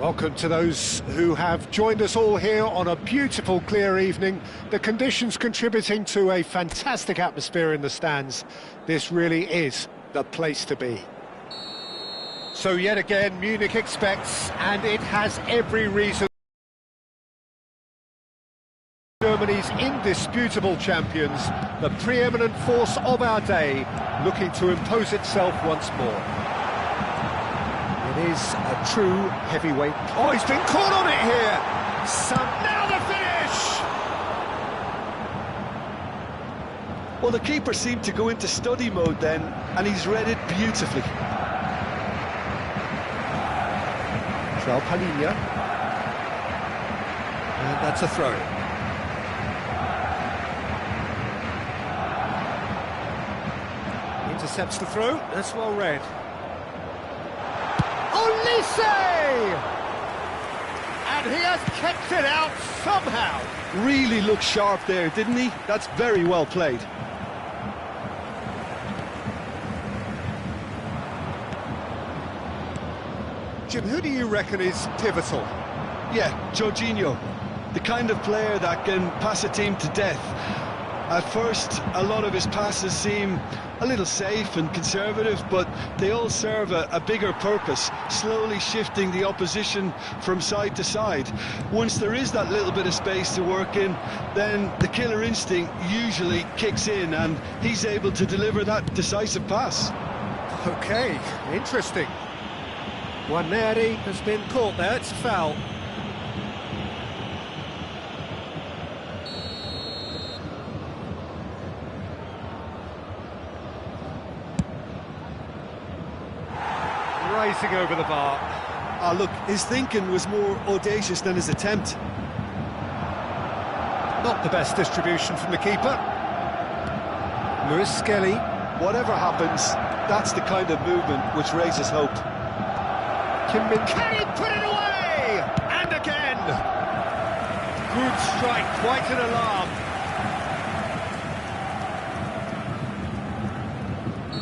Welcome to those who have joined us all here on a beautiful, clear evening. The conditions contributing to a fantastic atmosphere in the stands. This really is the place to be. So yet again, Munich expects, and it has every reason. Germany's indisputable champions, the preeminent force of our day, looking to impose itself once more. It is a true heavyweight. Oh, he's been caught on it here! Now the finish! Well, the keeper seemed to go into study mode then, and he's read it beautifully. Palinha. And that's a throw. Intercepts the throw, that's well read. Olise! And he has kept it out somehow. Really looked sharp there, didn't he? That's very well played. Jim, who do you reckon is pivotal? Yeah, Jorginho. The kind of player that can pass a team to death. At first, a lot of his passes seem a little safe and conservative, but they all serve a bigger purpose, slowly shifting the opposition from side to side. Once there is that little bit of space to work in, then the killer instinct usually kicks in, and he's able to deliver that decisive pass. Okay, interesting. Waneri has been caught there, it's a foul. Racing over the bar. Ah, look, his thinking was more audacious than his attempt. Not the best distribution from the keeper. Lewis Skelly. Whatever happens, that's the kind of movement which raises hope. Can he put it away? And again! Good strike, quite an alarm.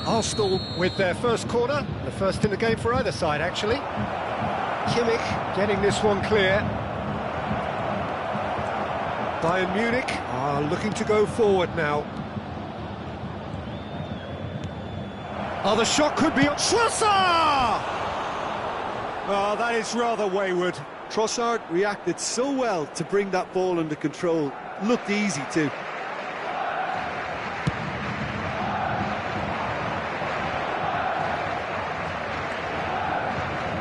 Arsenal with their first corner, the first in the game for either side, actually. Kimmich getting this one clear. Bayern Munich are looking to go forward now. Oh, the shot could be... Trossard! Oh, that is rather wayward. Trossard reacted so well to bring that ball under control. Looked easy too.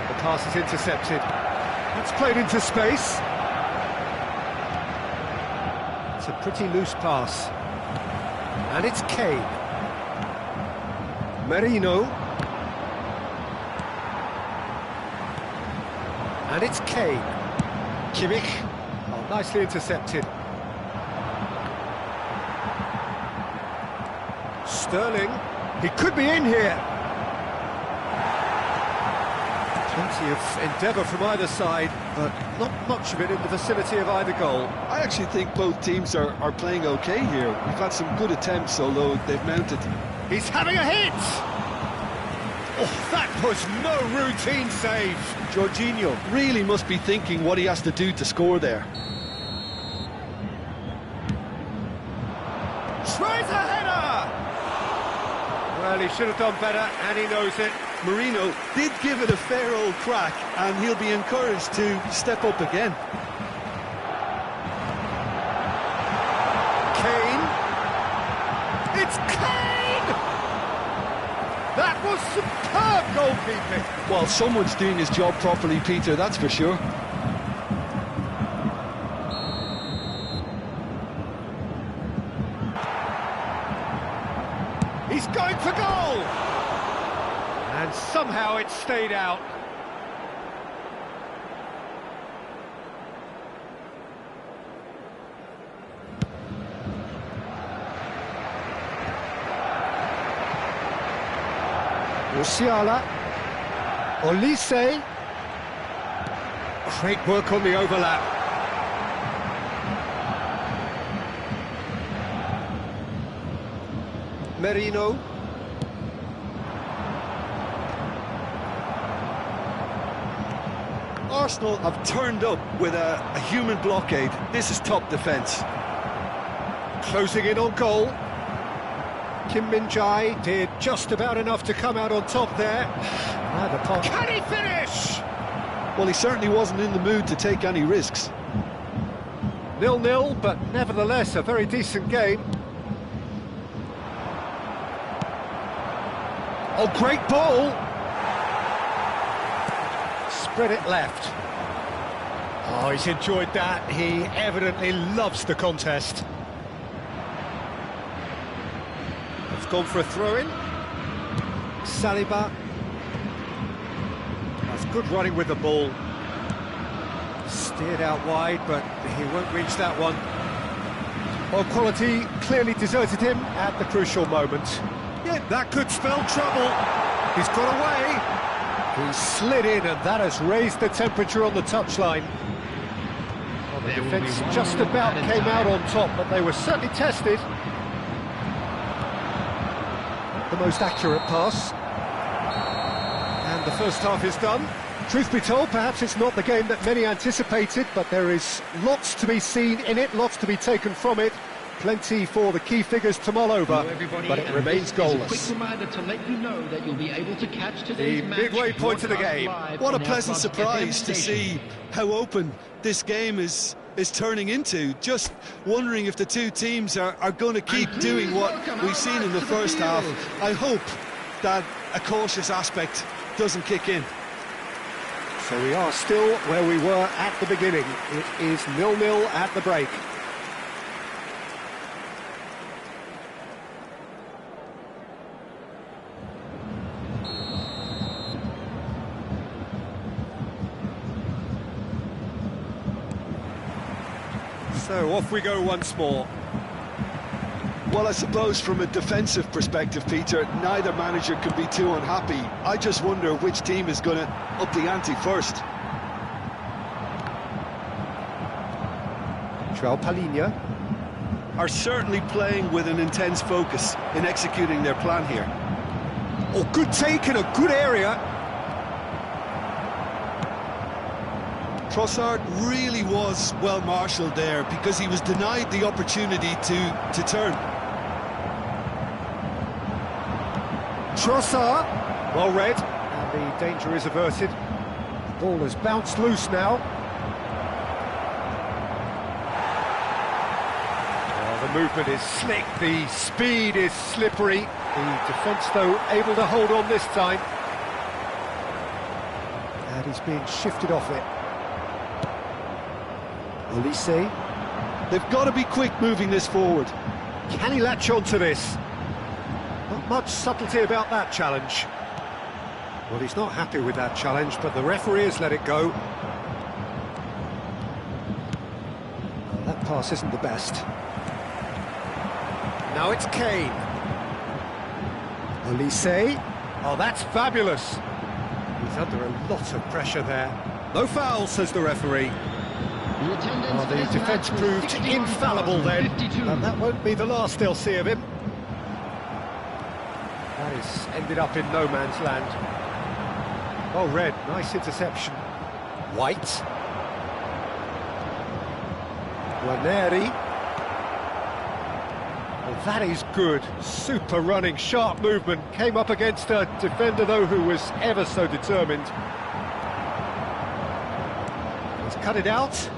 The pass is intercepted. It's played into space. It's a pretty loose pass. And it's Kane. Merino. And it's Kane. Kimmich. Oh, nicely intercepted. Sterling. He could be in here. Plenty of endeavour from either side, but not much of it in the vicinity of either goal. I actually think both teams are playing okay here. We've had some good attempts, although they've mounted. He's having a hit! Oh, that was no routine save. Jorginho really must be thinking what he has to do to score there. Tries a header! Well, he should have done better, and he knows it. Marino did give it a fair old crack, and he'll be encouraged to step up again. Kane. It's Kane! That was superb goalkeeping. Well, someone's doing his job properly, Peter, that's for sure. He's going for goal! And somehow it stayed out. Musiala. Olise. Great work on the overlap. Merino. Arsenal have turned up with a human blockade. This is top defence. Closing in on goal. Kim Min-jae did just about enough to come out on top there. Can he finish? Well, he certainly wasn't in the mood to take any risks. 0-0, but nevertheless a very decent game. Oh, great ball! Spread it left. Oh, he's enjoyed that. He evidently loves the contest. It's gone for a throw-in. Saliba. That's good running with the ball. Steered out wide, but he won't reach that one. Well, quality clearly deserted him at the crucial moment. Yeah, that could spell trouble. He's got away. He slid in, and that has raised the temperature on the touchline. Well, the defence just about came out on top, but they were certainly tested. The most accurate pass. And the first half is done. Truth be told, perhaps it's not the game that many anticipated, but there is lots to be seen in it, lots to be taken from it. Plenty for the key figures to mull over, but it remains goalless. Quick reminder to let you know that you'll be able to catch today's match. Midway point of the game. What a pleasant surprise to see how open this game is turning into. Just wondering if the two teams are going to keep doing what we've seen in the first half. I hope that a cautious aspect doesn't kick in. So we are still where we were at the beginning. It is 0-0 at the break. So off we go once more. Well, I suppose from a defensive perspective, Peter, neither manager can be too unhappy. I just wonder which team is going to up the ante first. João Palhinha are certainly playing with an intense focus in executing their plan here. Oh, good take in a good area. Trossard really was well marshalled there because he was denied the opportunity to turn. Trossard, well read, and the danger is averted. The ball has bounced loose now. Well, the movement is slick, the speed is slippery. The defence, though, able to hold on this time. And he's being shifted off it. Olise. They've got to be quick moving this forward. Can he latch on to this? Not much subtlety about that challenge. Well, he's not happy with that challenge, but the referee has let it go. Well, that pass isn't the best. Now it's Kane. Olise. Oh, that's fabulous. He's under a lot of pressure there. No foul, says the referee. Oh, the defence proved infallible then, and that won't be the last they'll see of him. That is ended up in no man's land. Oh, red, nice interception. White. Waneri. Oh, that is good. Super running, sharp movement. Came up against a defender, though, who was ever so determined. He's cut it out.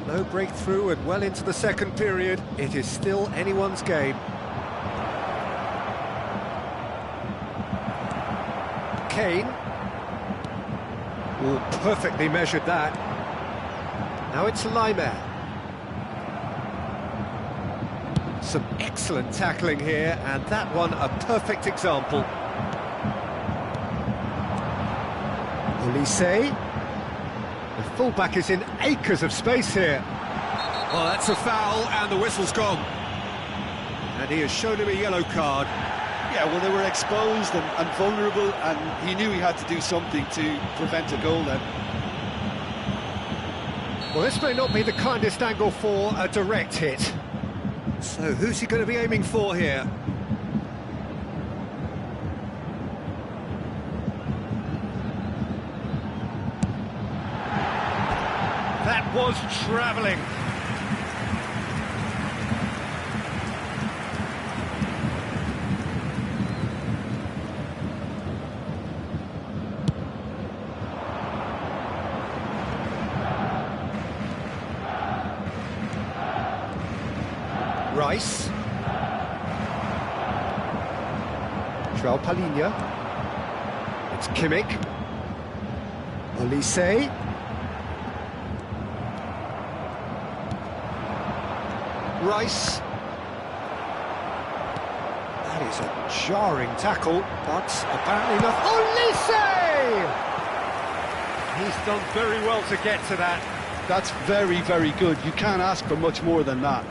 No breakthrough and well into the second period. It is still anyone's game. Kane. Oh, perfectly measured that. Now it's Laimer. Some excellent tackling here, and that one a perfect example. Olise. The fullback is in acres of space here. Well, that's a foul, and the whistle's gone. And he has shown him a yellow card. Yeah, well, they were exposed and vulnerable, and he knew he had to do something to prevent a goal then. Well, this may not be the kindest angle for a direct hit. So who's he going to be aiming for here? That was travelling. Rice. Palhinha. It's Kimmich. Olise. Rice. That is a jarring tackle, but apparently not. Olise! He's done very well to get to that. That's very, very good. You can't ask for much more than that.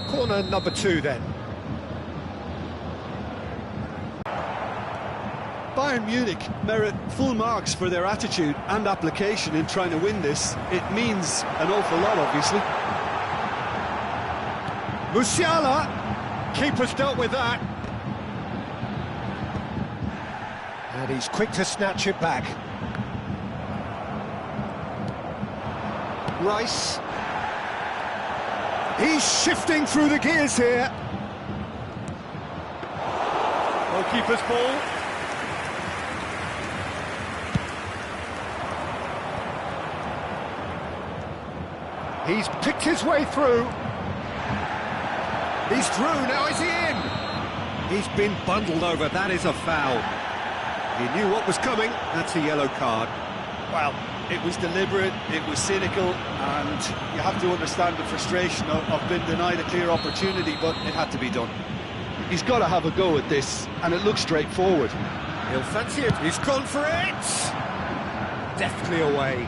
Corner number 2 then. Bayern Munich merit full marks for their attitude and application in trying to win this. It means an awful lot, obviously. Musiala, keeper's dealt with that. And he's quick to snatch it back. Rice. He's shifting through the gears here. Goalkeeper's ball. He's picked his way through. He's through, now is he in? He's been bundled over, that is a foul. He knew what was coming, that's a yellow card. Well, it was deliberate, it was cynical, and you have to understand the frustration of being denied a clear opportunity, but it had to be done. He's got to have a go at this, and it looks straightforward. He'll fancy it, he's gone for it! Deftly away.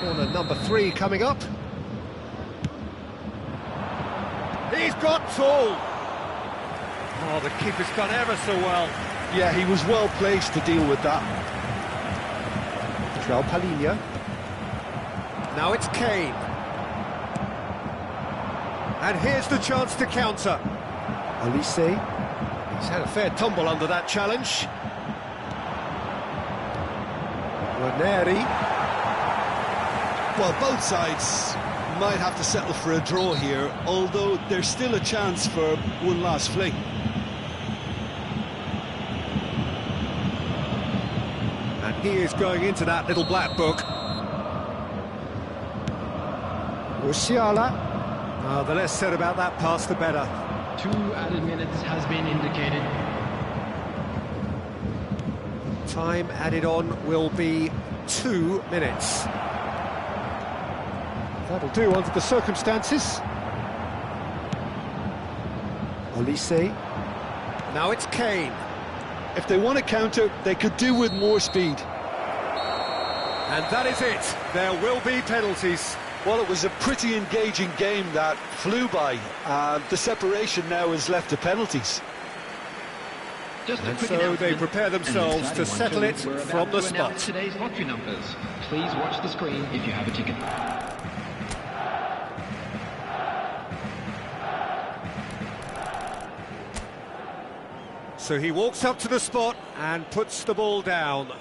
Corner number 3 coming up. He's got tall! Oh, the keeper's done ever so well. Yeah, he was well placed to deal with that. Palhinha. Now it's Kane. And here's the chance to counter. Olise. He's had a fair tumble under that challenge. Ranieri. Well, both sides might have to settle for a draw here, although there's still a chance for one last fling. And he is going into that little black book. Musiala. The less said about that pass, the better. 2 added minutes has been indicated. Time added on will be 2 minutes. That'll do under the circumstances. Olise. Now it's Kane. If they want to counter, they could do with more speed. And that is it. There will be penalties. Well, it was a pretty engaging game that flew by. The separation now is left to penalties. Just a And quick so they announcement. prepare themselves to settle it We're from about the to spot. announce today's lottery numbers. Please watch the screen if you have a ticket. So he walks up to the spot and puts the ball down.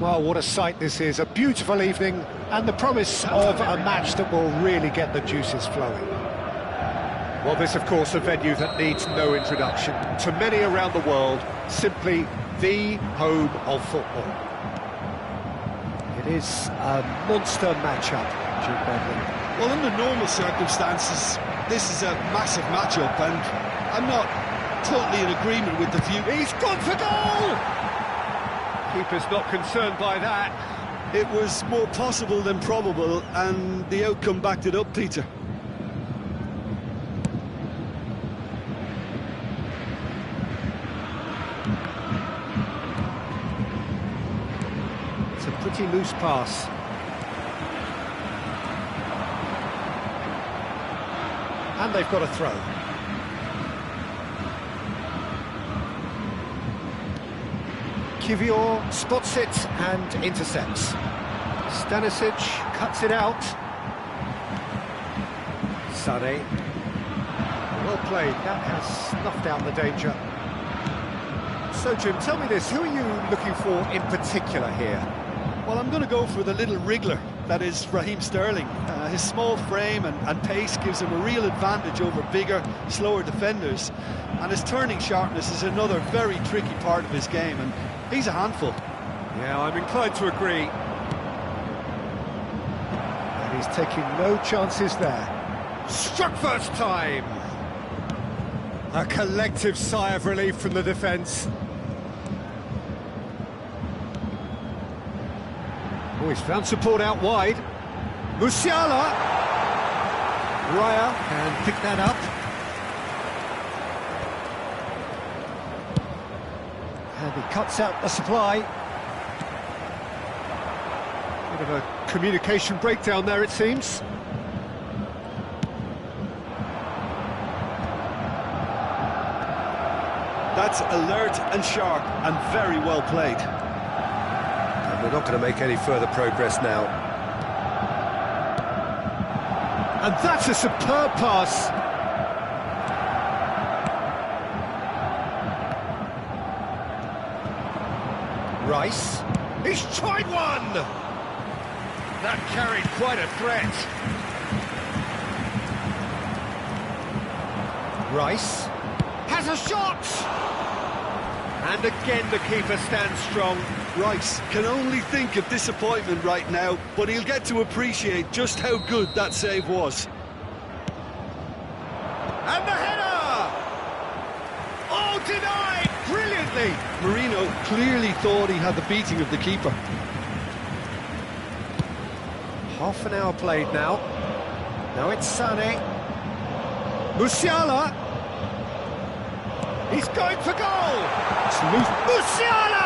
Well, what a sight this is, a beautiful evening and the promise of a match that will really get the juices flowing. Well, this, of course, a venue that needs no introduction. To many around the world, simply the home of football. It is a monster matchup, Jude Bedley. Well, under normal circumstances, this is a massive matchup, and I'm not totally in agreement with the view. He's gone for goal! Keeper's not concerned by that. It was more possible than probable, and the outcome backed it up, Peter. It's a pretty loose pass. And they've got a throw. Kivior spots it and intercepts. Stanisic cuts it out. Sané. Well played, that has snuffed out the danger. So Jim, tell me this, who are you looking for in particular here? Well, I'm going to go for the little wriggler, that is Raheem Sterling. His small frame and pace gives him a real advantage over bigger, slower defenders. And his turning sharpness is another very tricky part of his game, and he's a handful. Yeah, I'm inclined to agree. And he's taking no chances there. Struck first time! A collective sigh of relief from the defence. Oh, he's found support out wide. Musiala! Raya can pick that up. And he cuts out the supply. Bit of a communication breakdown there, it seems. That's alert and sharp and very well played. And we're not going to make any further progress now. And that's a superb pass. Rice. He's tried one! That carried quite a threat. Rice has a shot! And again the keeper stands strong. Rice can only think of disappointment right now, but he'll get to appreciate just how good that save was. And the header! Oh, denied brilliantly! Marino clearly thought he had the beating of the keeper. Half an hour played now. Now it's Sané. Musiala! He's going for goal! It's loose. Musiala!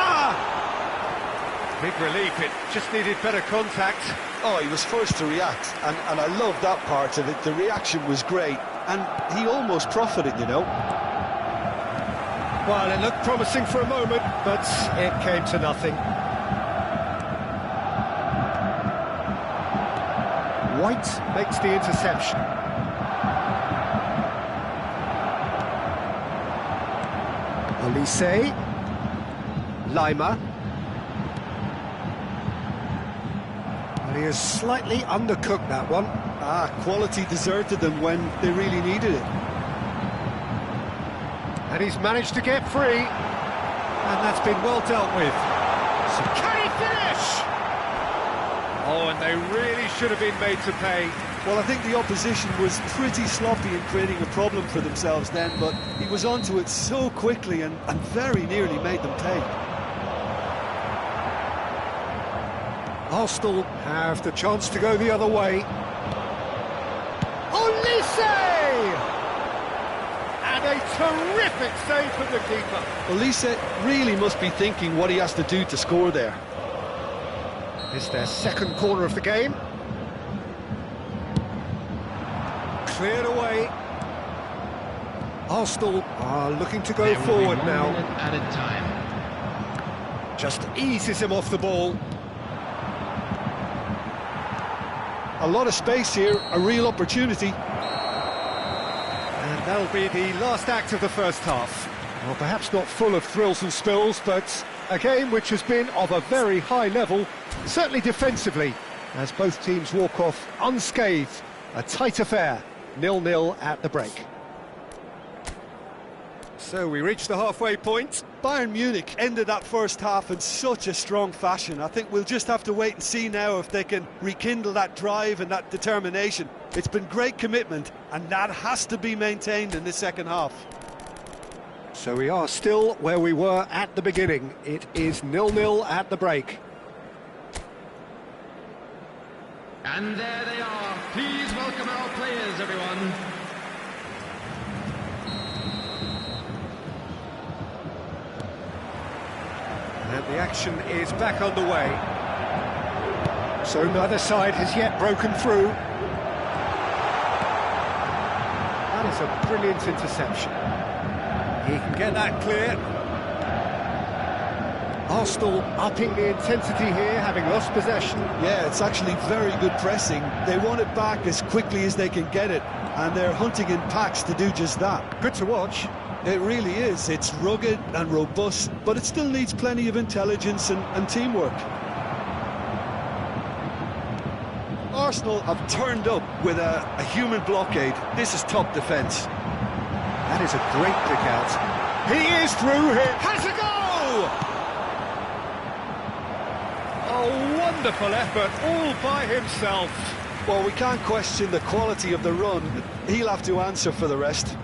Big relief, it just needed better contact. Oh, he was first to react, and I love that part of it. The reaction was great, and he almost profited, you know. Well, it looked promising for a moment, but it came to nothing. White makes the interception. Olise. Lima. And he has slightly undercooked that one. Quality deserted them when they really needed it. And he's managed to get free. And that's been well dealt with. So can he finish? Oh, and they really should have been made to pay. Well, I think the opposition was pretty sloppy in creating a problem for themselves then, but he was onto it so quickly and very nearly made them pay. Arsenal have the chance to go the other way. Olise! And a terrific save from the keeper. Olise really must be thinking what he has to do to score there. It's their second corner of the game. Cleared away. Arsenal are looking to go forward now. At a time. Just eases him off the ball. A lot of space here, a real opportunity. And that'll be the last act of the first half. Well, perhaps not full of thrills and spills, but A game which has been of a very high level, certainly defensively, as both teams walk off unscathed. A tight affair, 0-0 at the break. So we reach the halfway point. Bayern Munich ended that first half in such a strong fashion. I think we'll just have to wait and see now if they can rekindle that drive and that determination. It's been great commitment, and that has to be maintained in the second half. So we are still where we were at the beginning. It is 0-0 at the break. And there they are. Please welcome our players, everyone. And the action is back underway. So neither side has yet broken through. That is a brilliant interception. He can get that clear. Arsenal upping the intensity here, having lost possession. Yeah, it's actually very good pressing. They want it back as quickly as they can get it, and they're hunting in packs to do just that. Good to watch. It really is. It's rugged and robust, but it still needs plenty of intelligence and teamwork. Arsenal have turned up with a human blockade. This is top defence. That is a great pick out. He is through here. Has a goal! A wonderful effort, all by himself. Well, we can't question the quality of the run. He'll have to answer for the rest.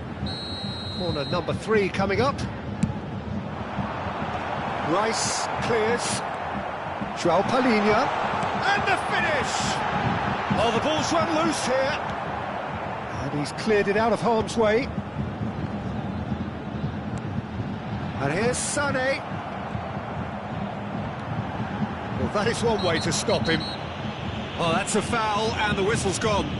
Corner number 3 coming up. Rice clears. João Palhinha. And the finish! Oh, the ball's run loose here. And he's cleared it out of harm's way. And here's Sané. Well, that is one way to stop him. Oh, that's a foul, and the whistle's gone.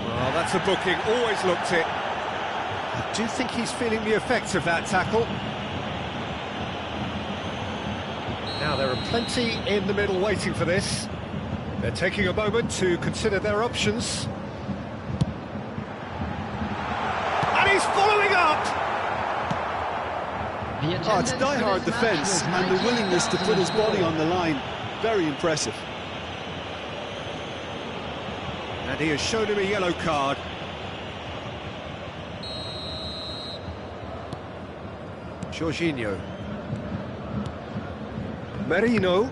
Well, that's a booking, always looked it. I do think he's feeling the effects of that tackle. Now, there are plenty in the middle waiting for this. They're taking a moment to consider their options. And he's following up! Oh, it's die-hard defence and the willingness to put his body on the line. Very impressive. And he has shown him a yellow card. Jorginho. Merino.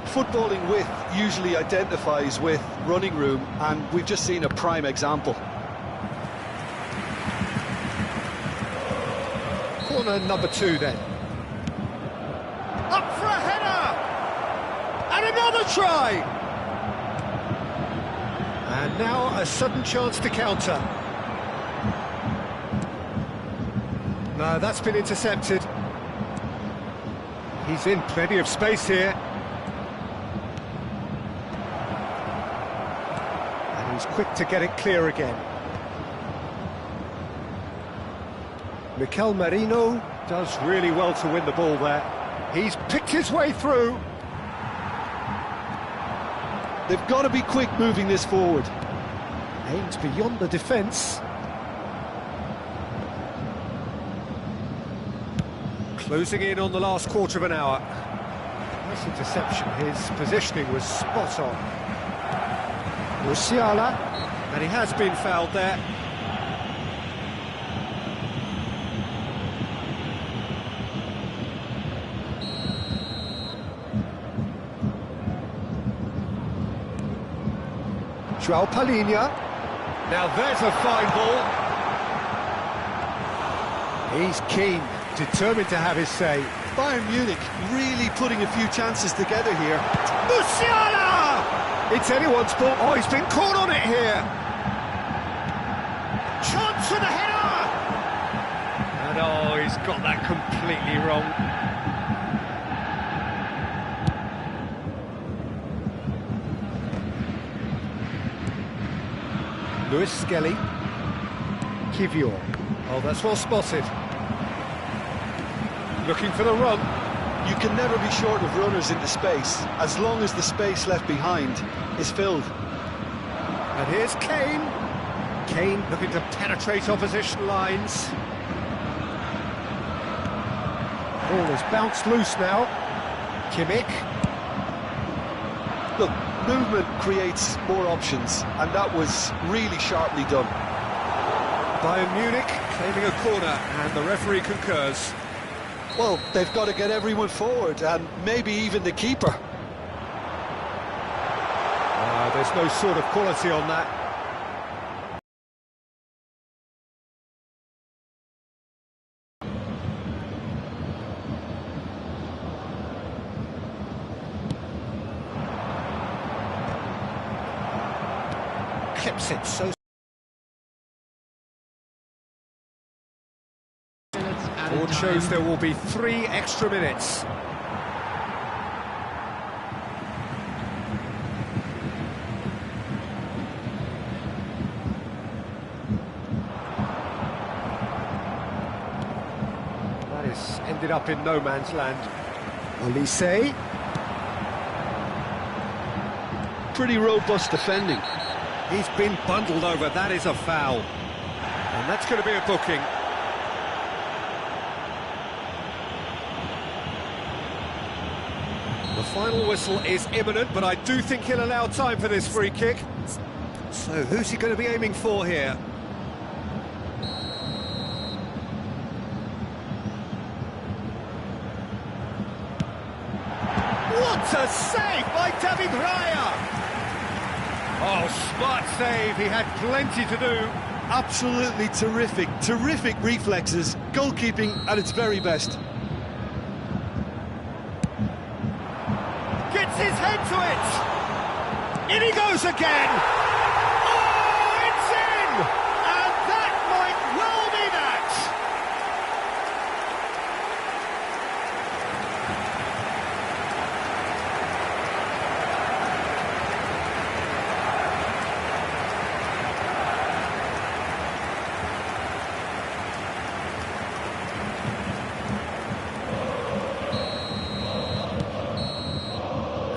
Footballing width usually identifies with running room, and we've just seen a prime example. Corner number 2 then. Up for a header! And another try! And now a sudden chance to counter. No, that's been intercepted. He's in plenty of space here. And he's quick to get it clear again. Mikel Merino does really well to win the ball there. He's picked his way through. They've got to be quick moving this forward. Aimed beyond the defence. Closing in on the last quarter of an hour. Nice interception. His positioning was spot on. Musiala, and he has been fouled there. João Palhinha. Now there's a fine ball. He's keen, determined to have his say. Bayern Munich really putting a few chances together here. Musiala! It's anyone's ball. Oh, he's been caught on it here. Chance for the header! And oh, he's got that completely wrong. Lewis Skelly. Kivior. Oh, that's well spotted. Looking for the run. You can never be short of runners into space, as long as the space left behind is filled. And here's Kane. Kane looking to penetrate opposition lines. Ball has bounced loose now. Kimmich. Look, movement creates more options, and that was really sharply done. Bayern Munich claiming a corner, and the referee concurs. Well, they've got to get everyone forward, and maybe even the keeper. There's no sort of quality on that. Clips it so... Board shows there will be 3 extra minutes. That is ended up in no man's land. Olise. Pretty robust defending. He's been bundled over, that is a foul. And that's going to be a booking. The final whistle is imminent, but I do think he'll allow time for this free kick. So who's he going to be aiming for here? What a save by David Raya! Oh, smart save, he had plenty to do. Absolutely terrific, terrific reflexes, goalkeeping at its very best. Gets his head to it! In he goes again! Oh, it's in! And that might well be that!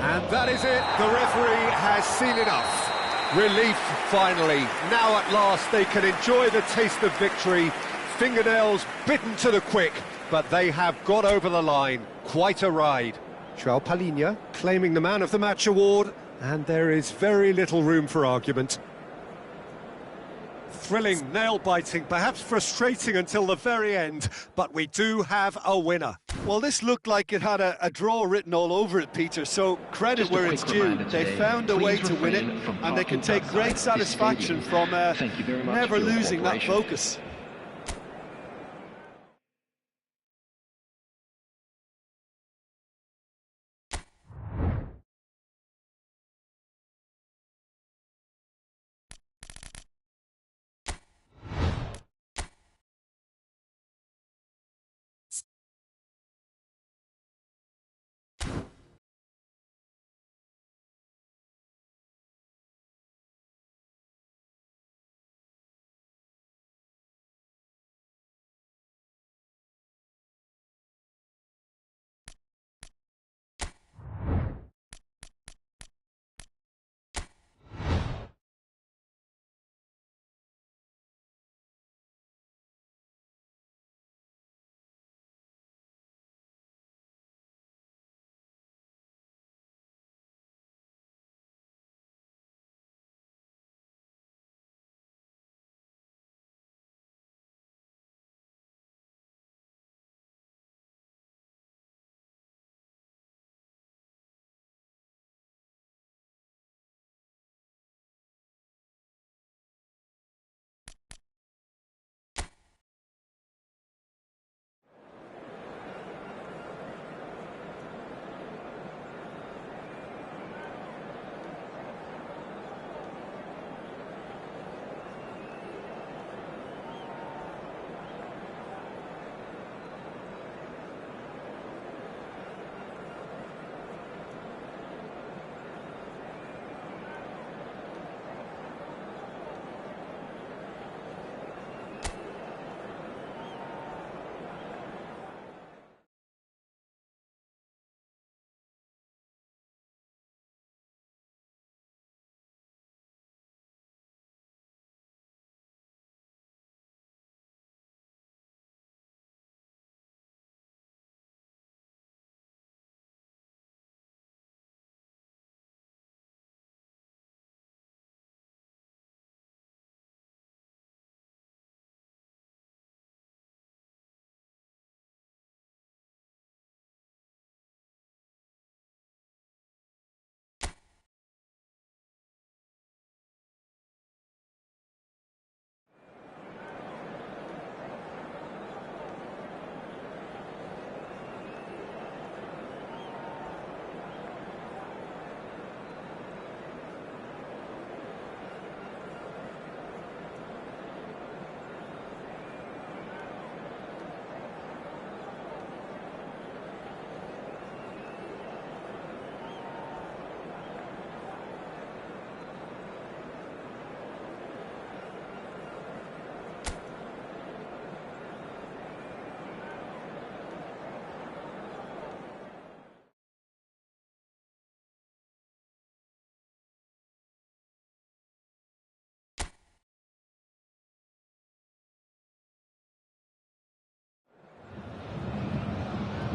And that is it, the referee has seen enough. Relief, finally. Now at last they can enjoy the taste of victory. Fingernails bitten to the quick, but they have got over the line. Quite a ride. João Palhinha claiming the Man of the Match award, and there is very little room for argument. Thrilling, nail-biting, perhaps frustrating until the very end, but we do have a winner. Well, this looked like it had a draw written all over it, Peter, so credit where it's due. They found a way to win it, and they can take great satisfaction from never losing that focus.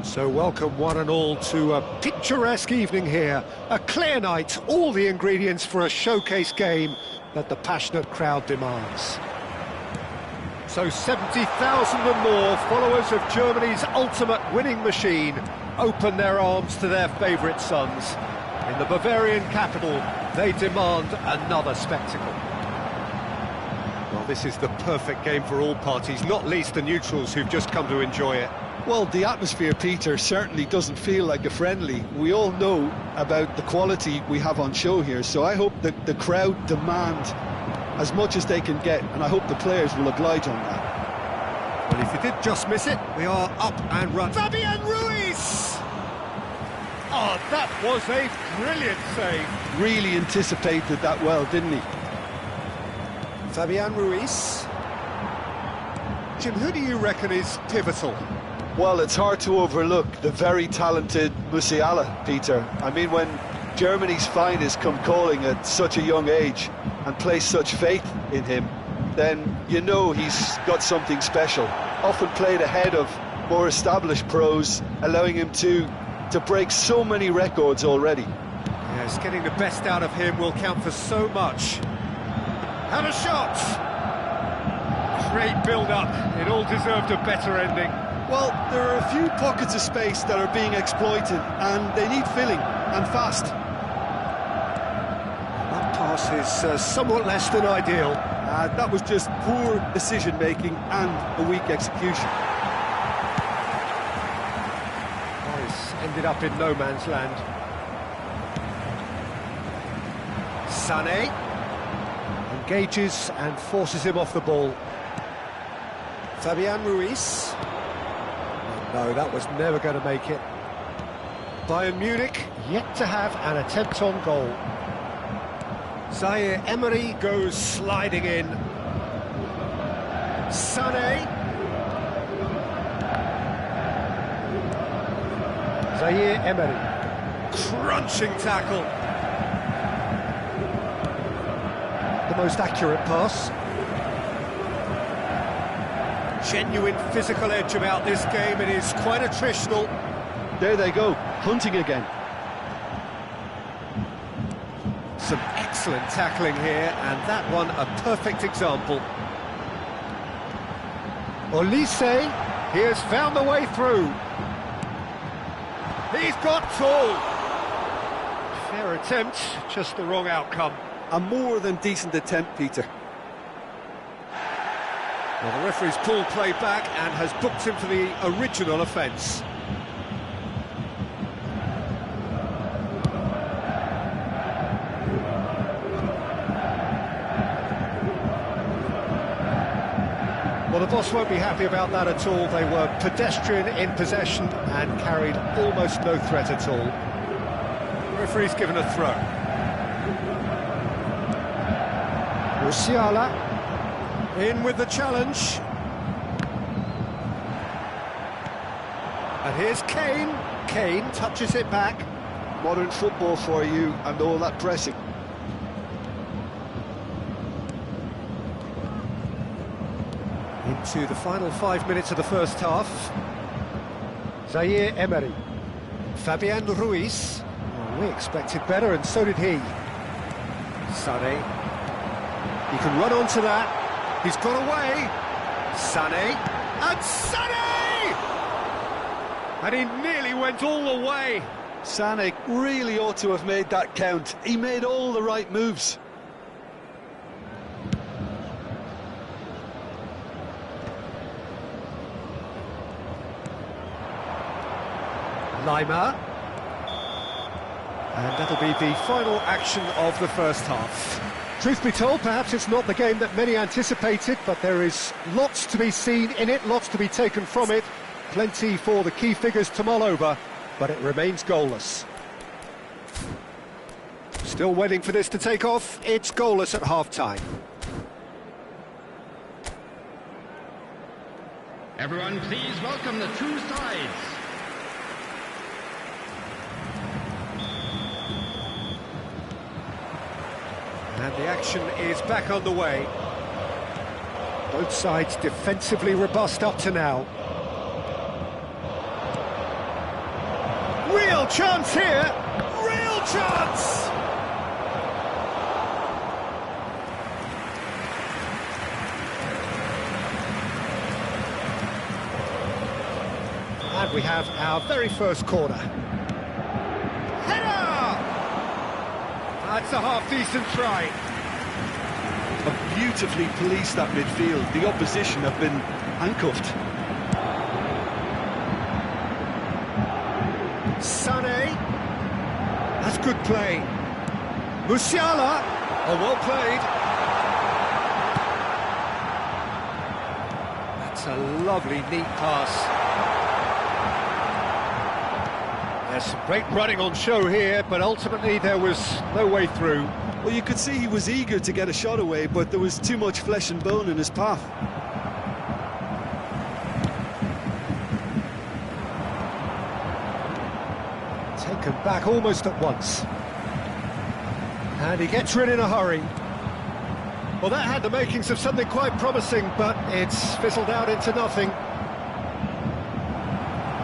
So welcome one and all to a picturesque evening here. A clear night, all the ingredients for a showcase game that the passionate crowd demands. So 70,000 and more followers of Germany's ultimate winning machine open their arms to their favourite sons. In the Bavarian capital, they demand another spectacle. Well, this is the perfect game for all parties, not least the neutrals who've just come to enjoy it. Well, the atmosphere, Peter, certainly doesn't feel like a friendly. We all know about the quality we have on show here, so I hope that the crowd demand as much as they can get, and I hope the players will oblige on that. Well, if you did just miss it, we are up and running. Fabian Ruiz! Oh, that was a brilliant save. Really anticipated that well, didn't he? Fabian Ruiz. Jim, who do you reckon is pivotal? Well, it's hard to overlook the very talented Musiala, Peter. I mean, when Germany's finest come calling at such a young age and place such faith in him, then you know he's got something special. Often played ahead of more established pros, allowing him to break so many records already. Yes, getting the best out of him will count for so much. And a shot! Great build-up. It all deserved a better ending. Well, there are a few pockets of space that are being exploited, and they need filling, and fast. That pass is somewhat less than ideal. That was just poor decision-making and a weak execution. He's ended up in no man's land. Sané engages and forces him off the ball. Fabian Ruiz. No, that was never going to make it. Bayern Munich yet to have an attempt on goal. Zaire Emery goes sliding in. Sané. Zaire Emery. Crunching tackle. The most accurate pass. Genuine physical edge about this game. It is quite attritional. There they go, hunting again. Some excellent tackling here, and that one a perfect example. Olise, he has found the way through. He's got tall. Fair attempt, just the wrong outcome. A more than decent attempt, Peter. Well, the referee's pulled play back and has booked him for the original offence. Well, the boss won't be happy about that at all. They were pedestrian in possession and carried almost no threat at all. The referee's given a throw. Musiala. In with the challenge. And here's Kane. Kane touches it back. Modern football for you and all that pressing. Into the final 5 minutes of the first half. Zaire Emery. Fabian Ruiz. Well, we expected better, and so did he. Sané. He can run onto that. He's got away. Sané. And Sané! And he nearly went all the way. Sané really ought to have made that count. He made all the right moves. Lima. And that'll be the final action of the first half. Truth be told, perhaps it's not the game that many anticipated, but there is lots to be seen in it, lots to be taken from it. Plenty for the key figures to mull over, but it remains goalless. Still waiting for this to take off. It's goalless at half-time. Everyone, please welcome the two sides. And the action is back on the way. Both sides defensively robust up to now. chance here! Real chance! And we have our very first corner. Header! That's a half-decent try. Have beautifully policed that midfield. The opposition have been handcuffed. Sané. That's good play. Musiala. Oh, well played. That's a lovely, neat pass. There's some great running on show here, but ultimately there was no way through. Well, you could see he was eager to get a shot away, but there was too much flesh and bone in his path. Taken back almost at once. And he gets rid in a hurry. Well, that had the makings of something quite promising, but it's fizzled out into nothing.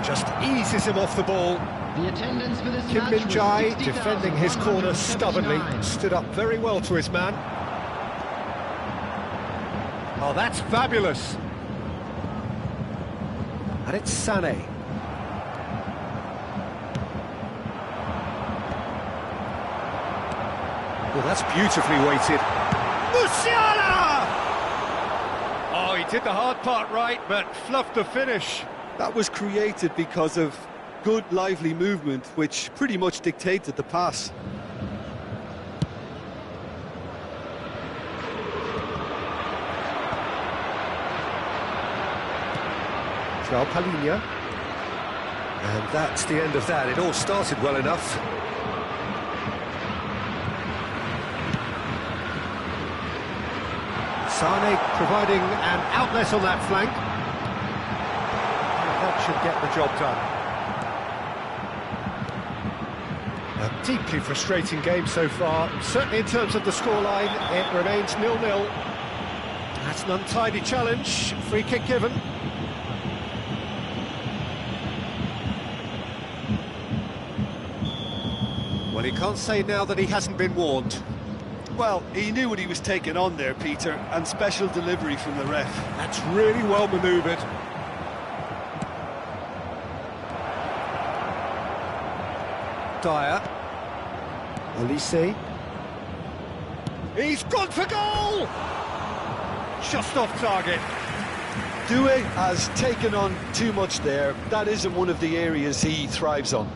Just eases him off the ball. The attendance for this Kim match was Min-jae, defending his corner stubbornly, 60,179. stood up very well to his man. Oh, that's fabulous. And it's Sané. Well, that's beautifully weighted. Musiala! Oh, he did the hard part right, but fluffed the finish. That was created because of good, lively movement, which pretty much dictated the pass. João Palhinha. And that's the end of that. It all started well enough. Sané providing an outlet on that flank. And that should get the job done. A deeply frustrating game so far. Certainly in terms of the scoreline, it remains 0-0. That's an untidy challenge. Free kick given. Well, he can't say now that he hasn't been warned. Well, he knew what he was taking on there, Peter, and special delivery from the ref. That's really well manoeuvred. Dyer. Olise. He's gone for goal! Just off target. Due has taken on too much there. That isn't one of the areas he thrives on.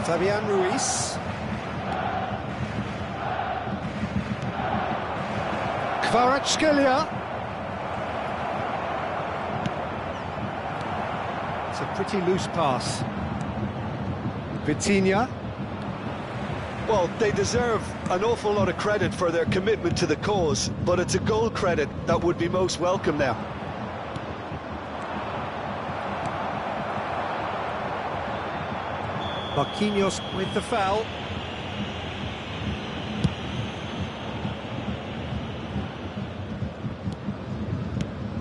Fabian Ruiz. Kvaratskhelia. It's a pretty loose pass. Vitinha. Well, they deserve an awful lot of credit for their commitment to the cause, but it's a goal credit that would be most welcome now. Marquinhos with the foul.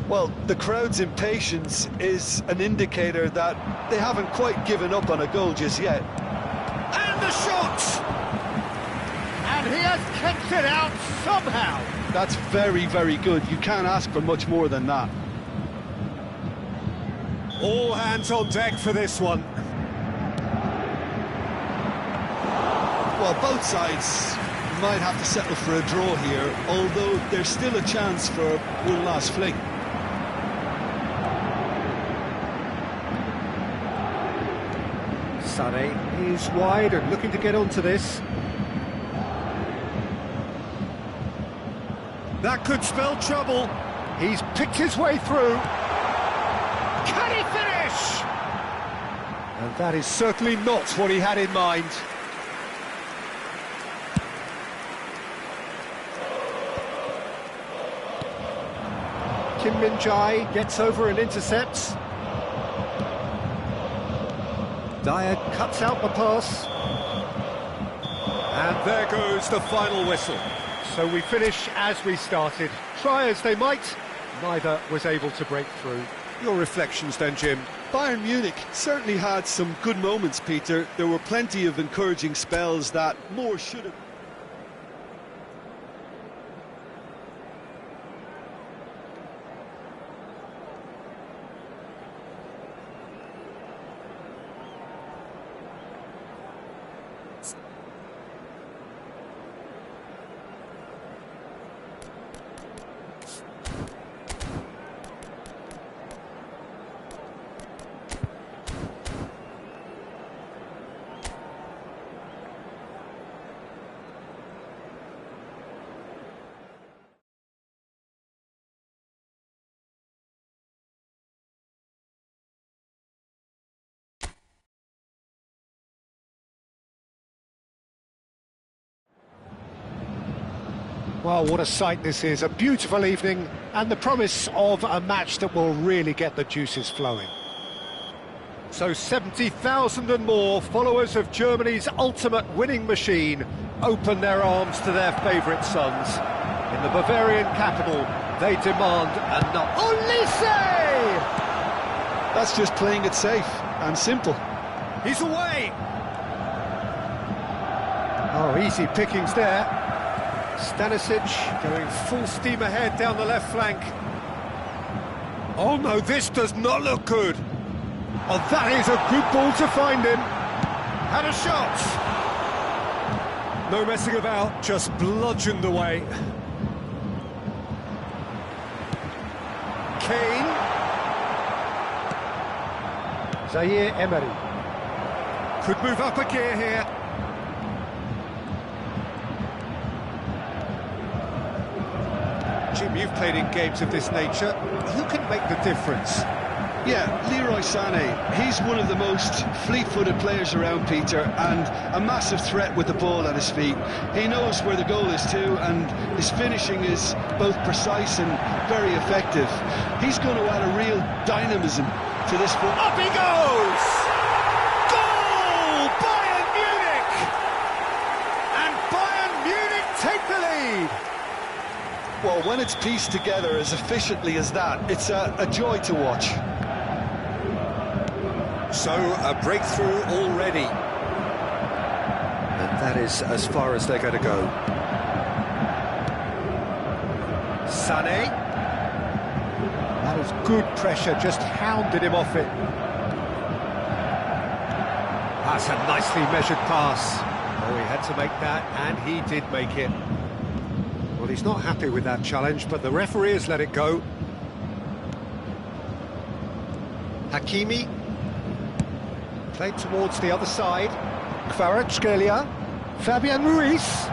Well, the crowd's impatience is an indicator that they haven't quite given up on a goal just yet. And the shot! And he has kicked it out somehow. That's very, very good. You can't ask for much more than that. All hands on deck for this one. Well, both sides might have to settle for a draw here, although there's still a chance for one last fling. Sané is wide and looking to get onto this. That could spell trouble. He's picked his way through. Can he finish? And that is certainly not what he had in mind. Kim Min-jae gets over and intercepts. Dyer cuts out the pass. And there goes the final whistle. So we finish as we started. Try as they might, neither was able to break through. Your reflections then, Jim? Bayern Munich certainly had some good moments, Peter. There were plenty of encouraging spells that more should have... Well, what a sight this is, a beautiful evening and the promise of a match that will really get the juices flowing. So 70,000 and more followers of Germany's ultimate winning machine open their arms to their favourite sons. In the Bavarian capital, they demand a knock. Olise! That's just playing it safe and simple. He's away! Oh, easy pickings there. Stanisic going full steam ahead down the left flank. Oh no, this does not look good. Oh, that is a good ball to find him. Had a shot. No messing about, just bludgeoned away. Kane. Zaire Emery. Could move up a gear here. Jim, you've played in games of this nature. Who can make the difference? Yeah, Leroy Sané, he's one of the most fleet-footed players around, Peter, and a massive threat with the ball at his feet. He knows where the goal is too, and his finishing is both precise and very effective. He's going to add a real dynamism to this ball. Up he goes! Goal! Bayern Munich! And Bayern Munich take the lead! Well, when it's pieced together as efficiently as that, it's a joy to watch. So, a breakthrough already. And that is as far as they're going to go. Sané. That was good pressure, just hounded him off it. That's a nicely measured pass. Oh, he had to make that, and he did make it. Well, he's not happy with that challenge, but the referee has let it go. Hakimi. Played towards the other side. Kvaratskhelia. Fabian Ruiz.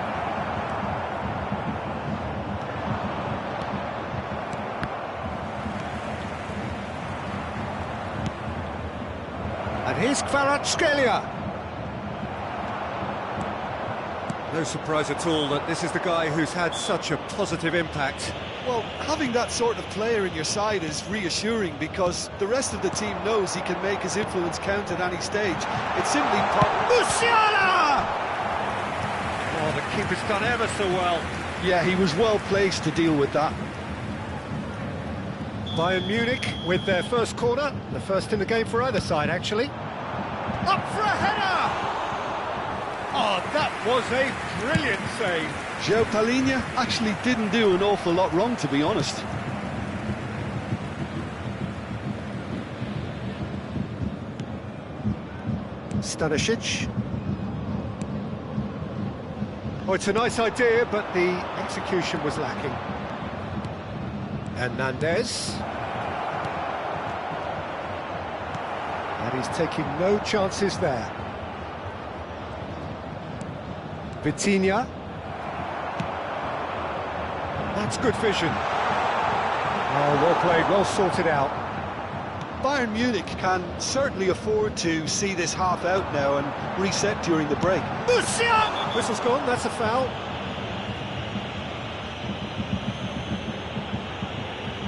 And here's Kvaratskhelia. No surprise at all that this is the guy who's had such a positive impact. Well, having that sort of player in your side is reassuring because the rest of the team knows he can make his influence count at any stage. It's simply Musiala! Oh, the keeper's done ever so well. Yeah, he was well placed to deal with that. Bayern Munich with their first corner, the first in the game for either side, actually. Up for a header! Oh, that was a brilliant save. João Palhinha actually didn't do an awful lot wrong, to be honest. Stanisic. Oh, it's a nice idea, but the execution was lacking. Hernandez. And he's taking no chances there. Vitinha. That's good vision. Oh, well played, well sorted out. Bayern Munich can certainly afford to see this half out now and reset during the break. Musiala! Whistle's gone, that's a foul.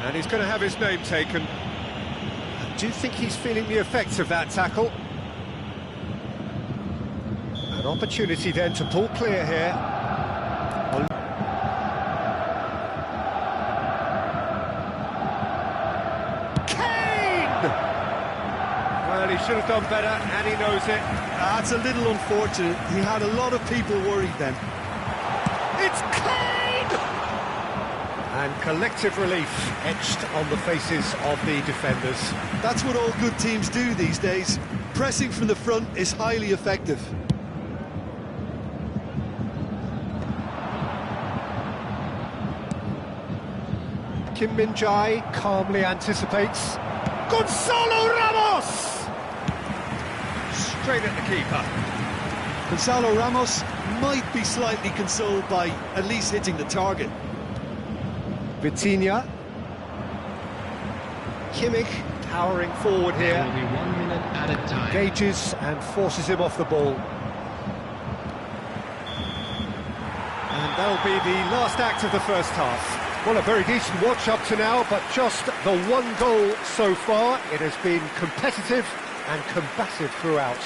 And he's going to have his name taken. Do you think he's feeling the effects of that tackle? An opportunity then to pull clear here. Kane! should have done better, and he knows it. That's a little unfortunate. He had a lot of people worried then. It's Kane! And collective relief etched on the faces of the defenders. That's what all good teams do these days. Pressing from the front is highly effective. Kim Min-jae calmly anticipates. Gonzalo Ramos! Straight at the keeper. Gonzalo Ramos might be slightly consoled by at least hitting the target. Vitinha. Kimmich towering forward here. There will be 1 minute at a time. Engages and forces him off the ball. And that'll be the last act of the first half. Well, a very decent watch up to now, but just the one goal so far. It has been competitive and combative throughout.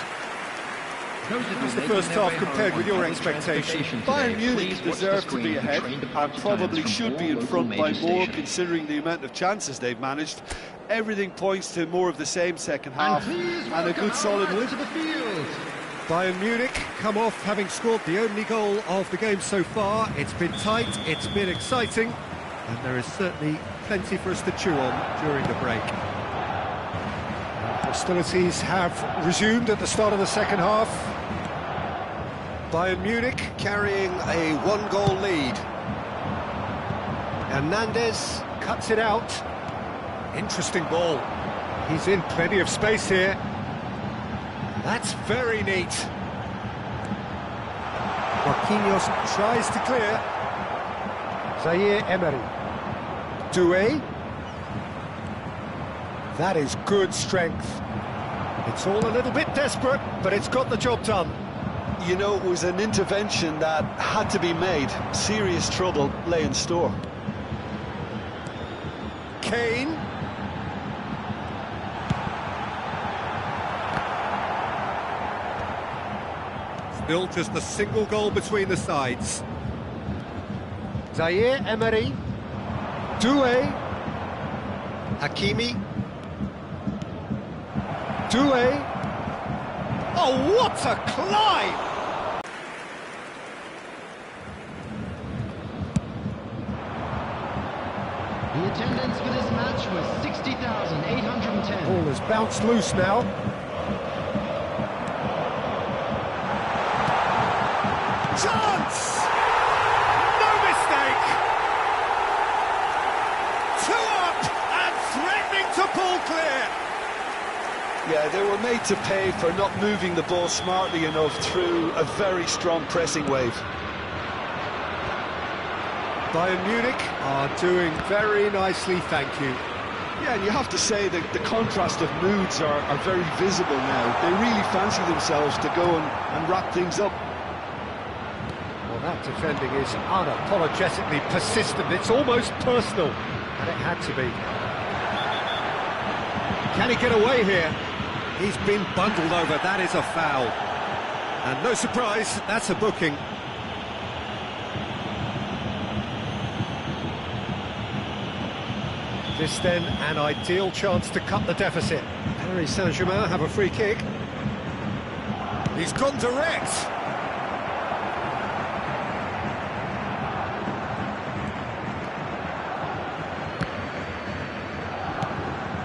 How's the first half compared with your expectation? Bayern Munich deserve to be ahead and probably should be in front by more considering the amount of chances they've managed. Everything points to more of the same second half and a good solid win. Bayern Munich come off having scored the only goal of the game so far. It's been tight, it's been exciting, and there is certainly plenty for us to chew on during the break. Hostilities have resumed at the start of the second half. Bayern Munich carrying a one-goal lead. Hernandez cuts it out. Interesting ball. He's in plenty of space here. That's very neat. Marquinhos tries to clear. Zaire Emery. Doué. That is good strength. It's all a little bit desperate, but it's got the job done. You know, it was an intervention that had to be made. Serious trouble lay in store. Kane. Still just a single goal between the sides. Zaire Emery. Doué. Hakimi. Doué. Oh, what a climb! The attendance for this match was 60,810. Ball has bounced loose now. Chance! No mistake! 2 up and threatening to pull clear. Yeah, they were made to pay for not moving the ball smartly enough through a very strong pressing wave. Bayern Munich are doing very nicely, thank you. Yeah, and you have to say that the contrast of moods are very visible now. They really fancy themselves to go and wrap things up. Well, that defending is unapologetically persistent. It's almost personal, and it had to be. Can he get away here? He's been bundled over. That is a foul. And no surprise, that's a booking. This then an ideal chance to cut the deficit. Paris Saint-Germain have a free kick. He's gone direct.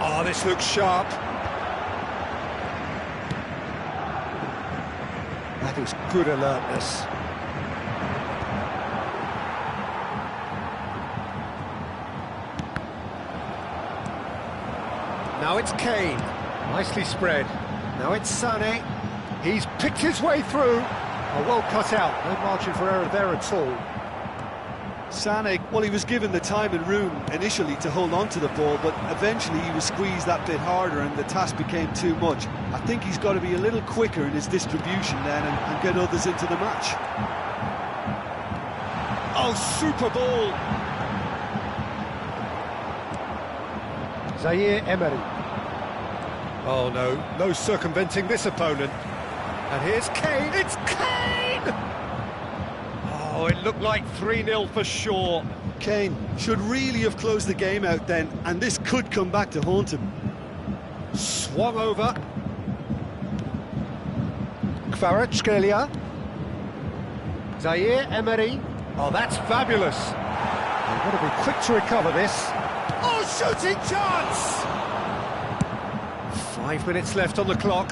Oh, this looks sharp. That is good alertness. Now it's Kane, nicely spread. Now it's Sané. He's picked his way through. Oh, well cut out, no margin for error there at all. Sané, well, he was given the time and room initially to hold on to the ball, but eventually he was squeezed that bit harder and the task became too much. I think he's got to be a little quicker in his distribution then and get others into the match. Oh, super ball! Zaire Emery. Oh no, no circumventing this opponent. And here's Kane, it's Kane! Oh, it looked like 3-0 for sure. Kane should really have closed the game out then, and this could come back to haunt him. Swung over. Kvaratskhelia. Zaire Emery. Oh, that's fabulous. They've got to be quick to recover this. Oh, shooting chance! 5 minutes left on the clock.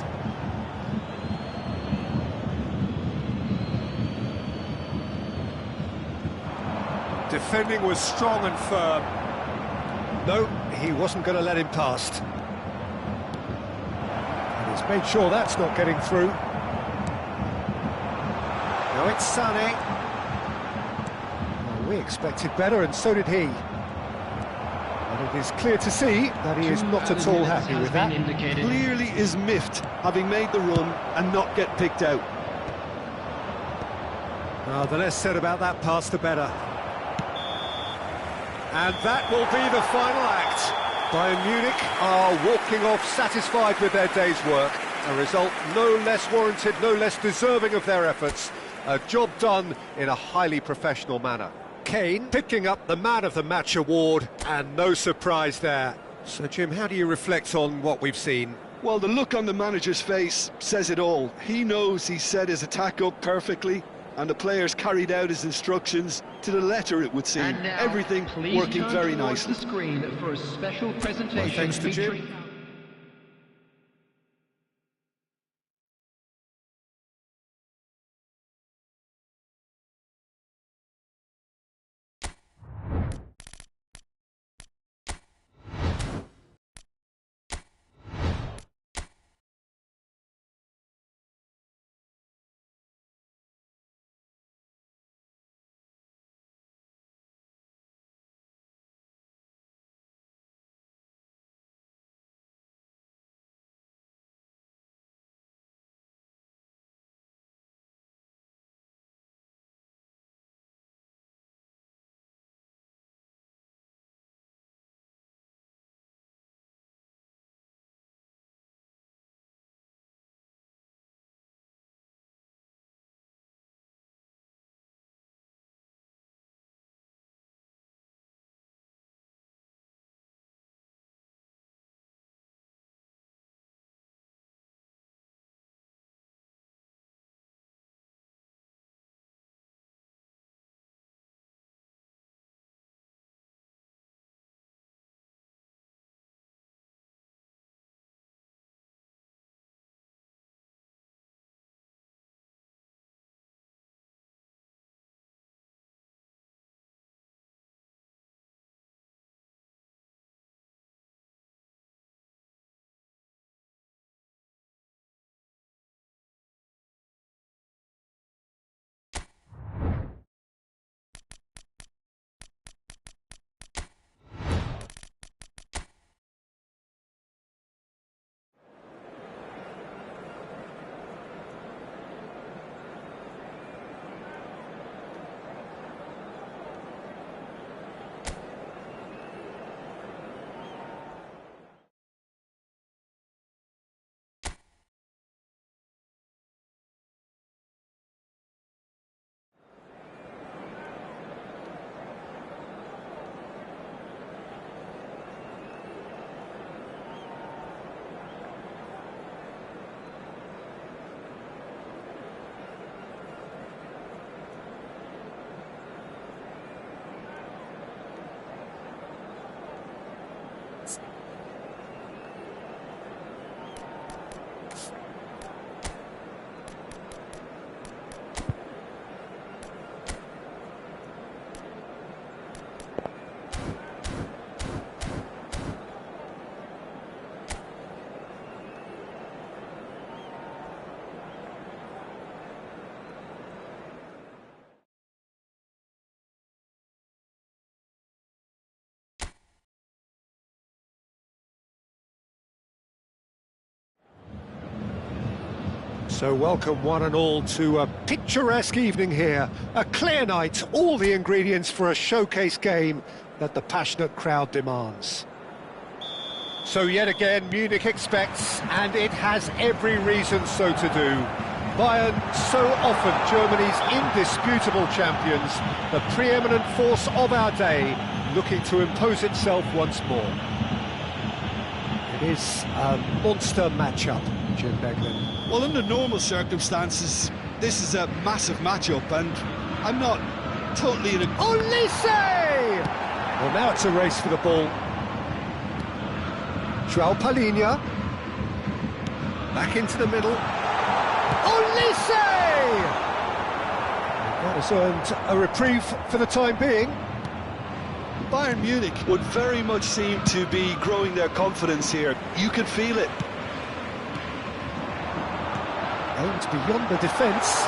Defending was strong and firm. No, he wasn't going to let him past. And he's made sure that's not getting through. Now it's Sané. Well, we expected better, and so did he. And it is clear to see that he is not at all happy with that. Clearly is miffed, having made the run and not get picked out. Well, the less said about that pass, the better. And that will be the final act. Bayern Munich are walking off satisfied with their day's work. A result no less warranted, no less deserving of their efforts. A job done in a highly professional manner. Kane picking up the Man of the Match award, and no surprise there. So, Jim, how do you reflect on what we've seen? Well, the look on the manager's face says it all. He knows he set his attack up perfectly, and the players carried out his instructions to the letter, it would seem. Everything working very nicely. The screen for a special presentation thanks to Jim. So welcome one and all to a picturesque evening here. A clear night, all the ingredients for a showcase game that the passionate crowd demands. So yet again, Munich expects, and it has every reason so to do. Bayern, so often Germany's indisputable champions, the preeminent force of our day, looking to impose itself once more. It is a monster matchup, Jim Beglin. Well, under normal circumstances, this is a massive matchup, and I'm not totally in a... Olise! Well, now it's a race for the ball. João Palhinha. Back into the middle. Olise! That has earned a reprieve for the time being. Bayern Munich would very much seem to be growing their confidence here. You can feel it. Aimed beyond the defence.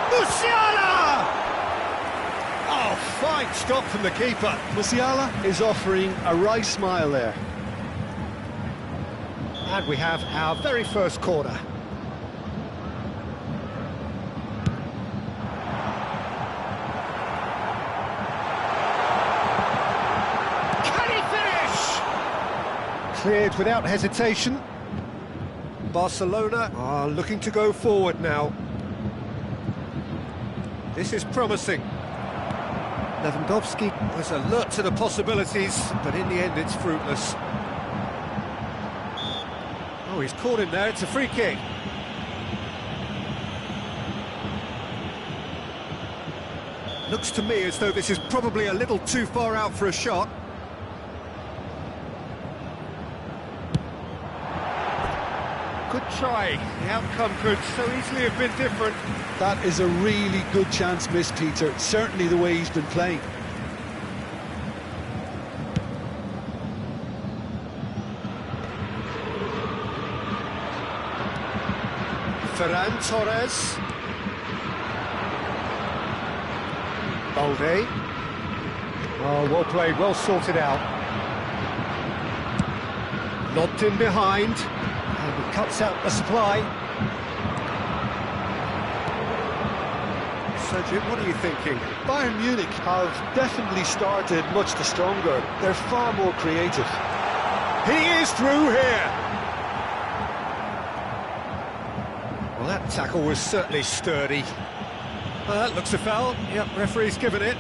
Musiala! Oh, fine stop from the keeper. Musiala is offering a wry smile there. And we have our very first corner. Can he finish? Cleared without hesitation. Barcelona are looking to go forward now. This is promising. Lewandowski was alert to the possibilities, but in the end it's fruitless. Oh, he's caught him there, it's a free kick. Looks to me as though this is probably a little too far out for a shot. Good try. The outcome could so easily have been different. That is a really good chance missed, Peter. Certainly the way he's been playing. Ferran Torres. Balde. Oh, well played, well sorted out. Lobbed in behind. And he cuts out the supply. Sergio, what are you thinking? Bayern Munich have definitely started much the stronger. They're far more creative. He is through here. Well, that tackle was certainly sturdy. That looks a foul. Yep, referee's given it.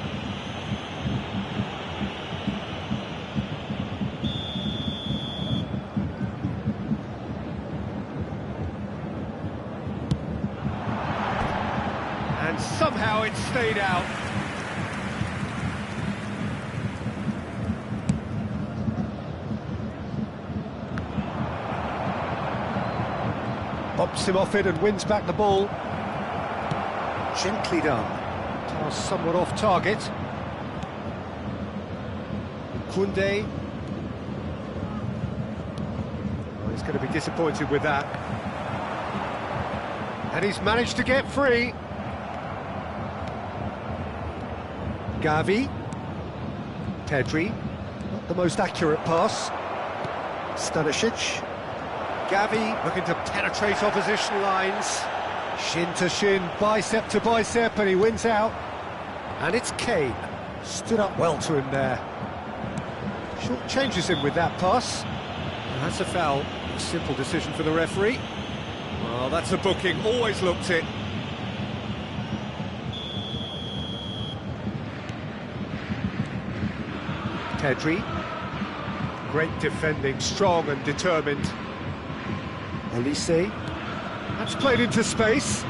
And somehow it stayed out. Bumps him off it and wins back the ball. Gently done. Toss somewhat off target. Koundé. Well, he's going to be disappointed with that. And he's managed to get free. Gavi. Pedri. Not the most accurate pass. Stanisic. Gavi looking to penetrate opposition lines. Shin to shin, bicep to bicep, and he wins out. And it's Kane. Stood up well to him there. Short changes him with that pass. And that's a foul. A simple decision for the referee. Well, that's a booking. Always looked it. Pedri. Great defending, strong and determined. Olise. That's played into space.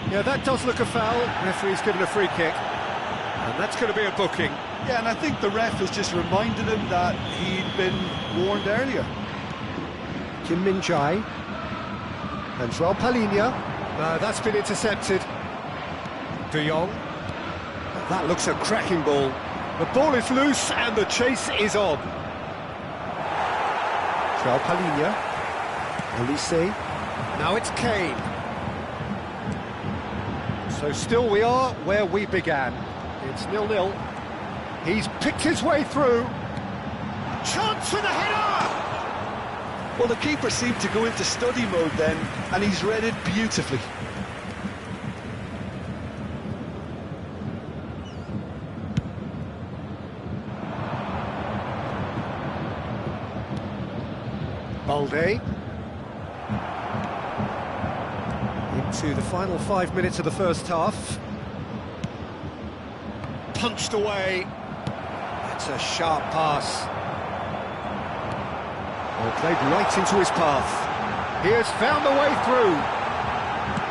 Yeah, that does look a foul. Referee's given a free kick. And that's going to be a booking. Yeah, and I think the ref has just reminded him that he'd been warned earlier. Kim Min-jae. And João Palhinha. That's been intercepted. De Jong. That looks a cracking ball. The ball is loose and the chase is on. João Palhinha. Olise. Now it's Kane. So still we are where we began. It's 0-0. He's picked his way through. Chance for the header! Well, the keeper seemed to go into study mode then, and he's read it beautifully. Balde. Into the final 5 minutes of the first half. Punched away. That's a sharp pass. Well, played right into his path. He has found the way through.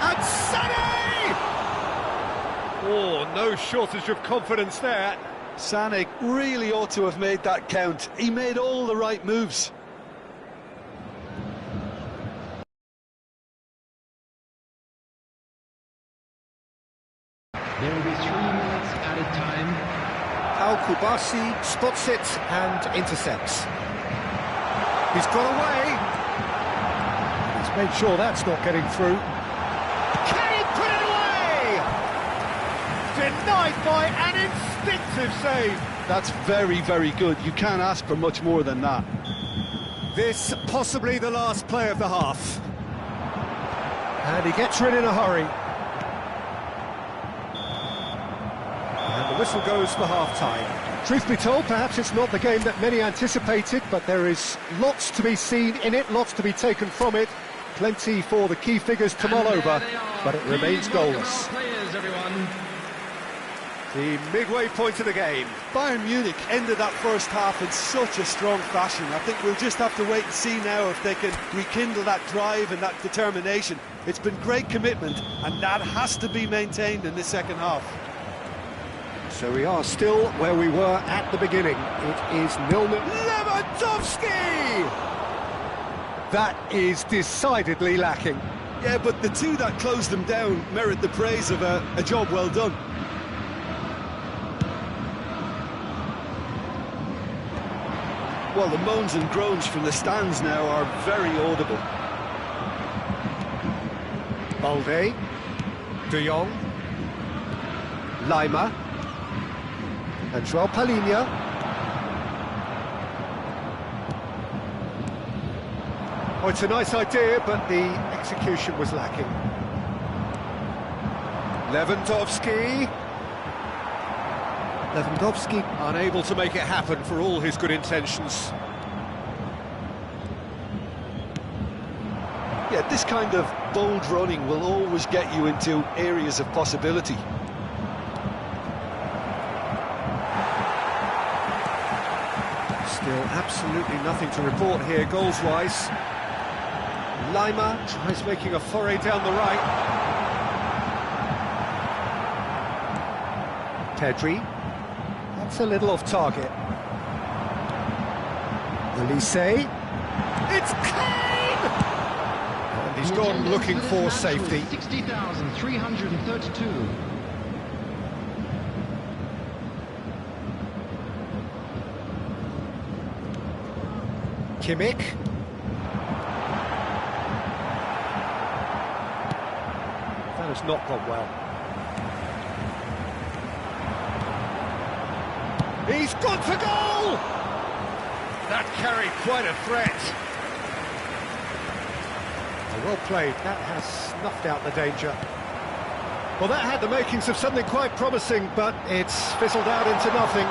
And Sané! Oh, no shortage of confidence there. Sané really ought to have made that count. He made all the right moves. There will be 3 minutes added time. Al-Kubasi spots it and intercepts. He's got away. He's made sure that's not getting through. Can he put it away? Denied by an instinctive save. That's very, very good. You can't ask for much more than that. This possibly the last play of the half. And he gets rid in a hurry. And the whistle goes for half-time. Truth be told, perhaps it's not the game that many anticipated, but there is lots to be seen in it, lots to be taken from it. Plenty for the key figures to mull over, but it remains goalless. The midway point of the game. Bayern Munich ended that first half in such a strong fashion. I think we'll just have to wait and see now if they can rekindle that drive and that determination. It's been great commitment, and that has to be maintained in the second half. So we are still where we were at the beginning. It is 0-0. Lewandowski! That is decidedly lacking. Yeah, but the two that closed them down merit the praise of a job well done. Well, the moans and groans from the stands now are very audible. Balde, De Jong, Lima, and João Palhinha. Oh, it's a nice idea, but the execution was lacking. Lewandowski. Lewandowski unable to make it happen for all his good intentions. Yeah, this kind of bold running will always get you into areas of possibility. Still absolutely nothing to report here goals-wise. Lima tries making a foray down the right. Pedri. That's a little off target. Elise. It's Kane! And he's gone looking for safety. 60,332. Kimmich. That has not gone well. He's gone for goal! That carried quite a threat. Well played, that has snuffed out the danger. Well, that had the makings of something quite promising, but it's fizzled out into nothing.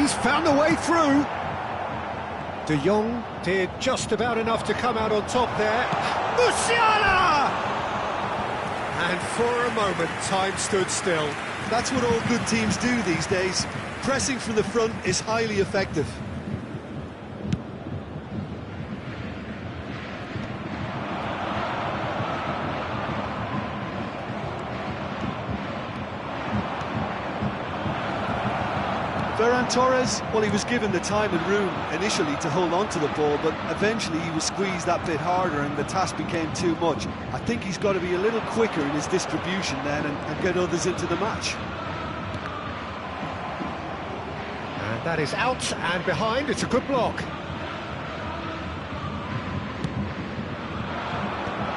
He's found the way through. De Jong did just about enough to come out on top there. Musiala! And for a moment, time stood still. That's what all good teams do these days. Pressing from the front is highly effective. Ferran Torres, well, he was given the time and room initially to hold on to the ball, but eventually he was squeezed that bit harder and the task became too much. I think he's got to be a little quicker in his distribution then and get others into the match. And that is out and behind, it's a good block.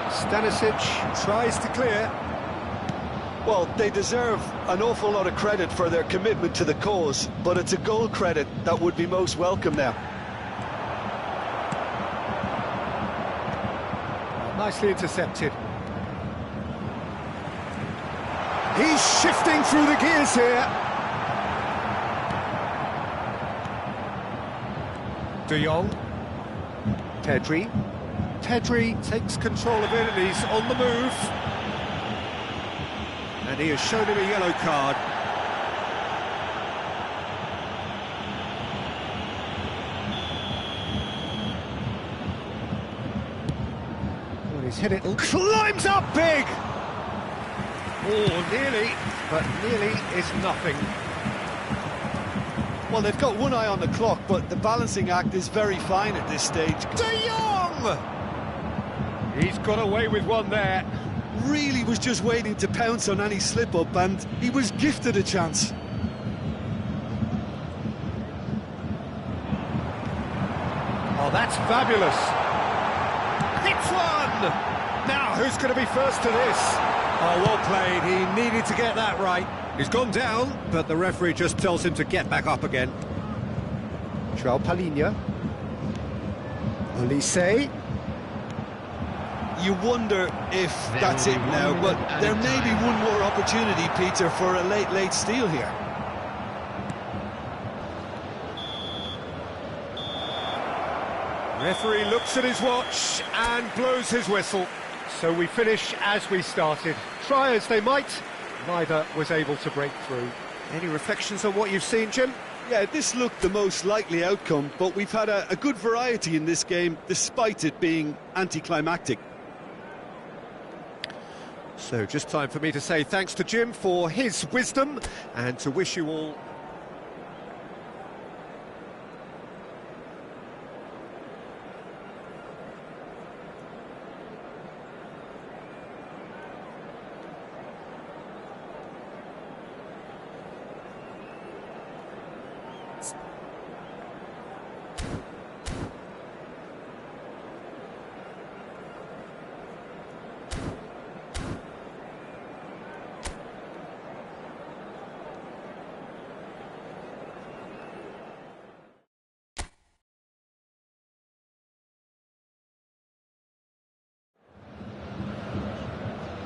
Stanisic tries to clear. Well, they deserve an awful lot of credit for their commitment to the cause, but it's a goal credit that would be most welcome now. Nicely intercepted. He's shifting through the gears here. De Jong. Pedri. Pedri takes control of it and he's on the move. And he has shown him a yellow card. Well, He's hit it, climbs up big! Oh, nearly, but nearly is nothing. Well, they've got one eye on the clock, but the balancing act is very fine at this stage. De Jong! He's got away with one there. Really was just waiting to pounce on any slip-up, and he was gifted a chance. Oh, that's fabulous. Hits one! Now, who's going to be first to this? Oh, well played. He needed to get that right. He's gone down, but the referee just tells him to get back up again. Joao Palhinha. Olise. You wonder if that's it now, but there may be one more opportunity, Peter, for a late steal here. Referee looks at his watch and blows his whistle. So we finish as we started. Try as they might, neither was able to break through. Any reflections on what you've seen, Jim? Yeah, this looked the most likely outcome, but we've had a good variety in this game, despite it being anticlimactic. So just time for me to say thanks to Jim for his wisdom and to wish you all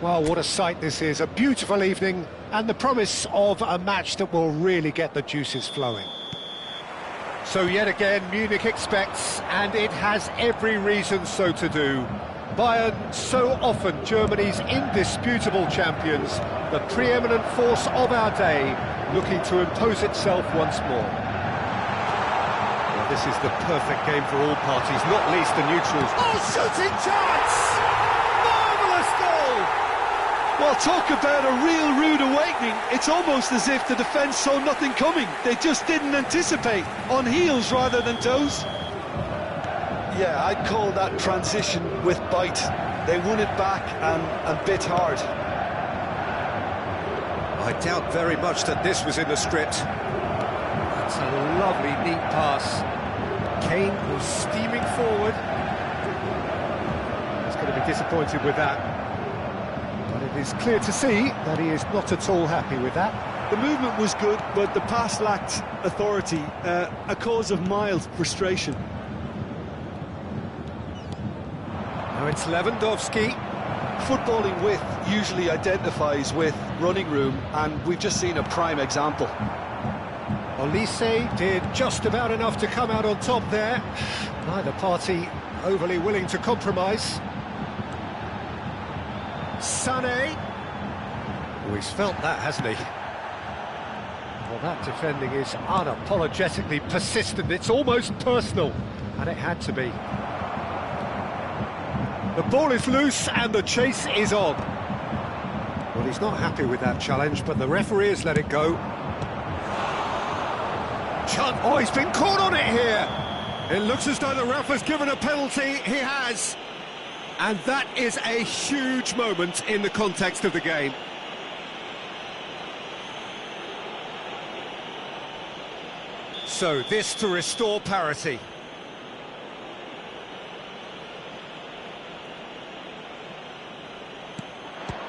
Well, what a sight this is, a beautiful evening and the promise of a match that will really get the juices flowing. So yet again, Munich expects, and it has every reason so to do. Bayern, so often Germany's indisputable champions, the preeminent force of our day, looking to impose itself once more. Well, this is the perfect game for all parties, not least the neutrals. Oh, shooting chance! Marvellous goal! Well, talk about a real rude awakening. It's almost as if the defence saw nothing coming. They just didn't anticipate, on heels rather than toes. Yeah, I'd call that transition with bite. They won it back and bit hard. I doubt very much that this was in the script. That's a lovely, neat pass. Kane was steaming forward. He's going to be disappointed with that. But it is clear to see that he is not at all happy with that. The movement was good, but the pass lacked authority, a cause of mild frustration. Now it's Lewandowski. Footballing width usually identifies with running room, and we've just seen a prime example. Olise did just about enough to come out on top there. Neither party overly willing to compromise. Sané. Oh, he's felt that, hasn't he? Well, that defending is unapologetically persistent. It's almost personal, and it had to be. The ball is loose and the chase is on. Well, he's not happy with that challenge, but the referee has let it go. Oh, he's been caught on it here. It looks as though the ref has given a penalty. He has. And that is a huge moment in the context of the game. So this to restore parity.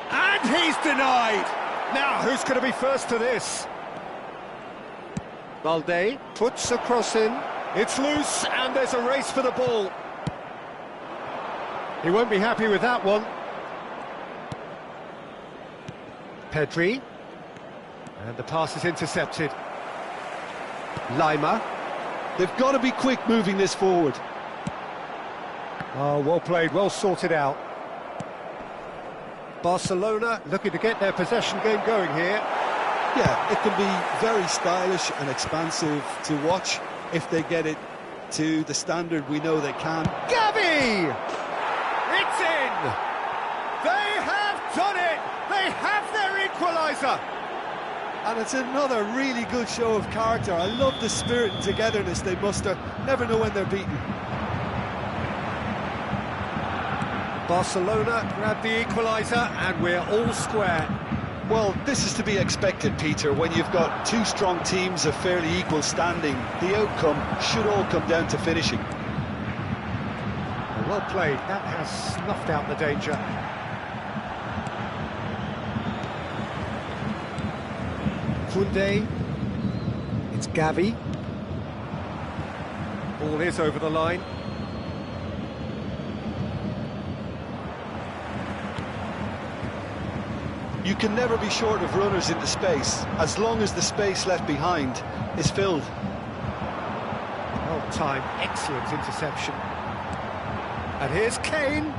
And he's denied. Now, who's going to be first to this? Balde puts a cross in. It's loose, and there's a race for the ball. He won't be happy with that one. Pedri. And the pass is intercepted. Lima. They've got to be quick moving this forward. Oh, well played, well sorted out. Barcelona looking to get their possession game going here. Yeah, it can be very stylish and expansive to watch if they get it to the standard we know they can. Gavi! It's in! done it! They have their equaliser! And it's another really good show of character. I love the spirit and togetherness they muster. Never know when they're beaten. Barcelona grab the equaliser and we're all square. Well, this is to be expected, Peter, when you've got two strong teams of fairly equal standing. The outcome should all come down to finishing. Well played, that has snuffed out the danger. Koundé, it's Gavi. Ball is over the line. You can never be short of runners into space, as long as the space left behind is filled. Well timed, excellent interception. And here's Kane.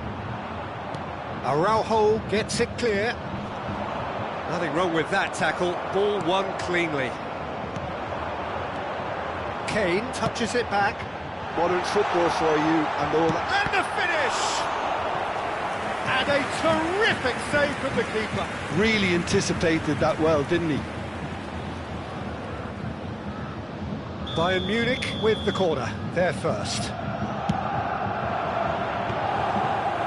Araujo gets it clear. Nothing wrong with that tackle, ball won cleanly. Kane touches it back. Modern football for you and all that. And the finish! And a terrific save from the keeper. Really anticipated that well, didn't he? Bayern Munich with the corner, they're first.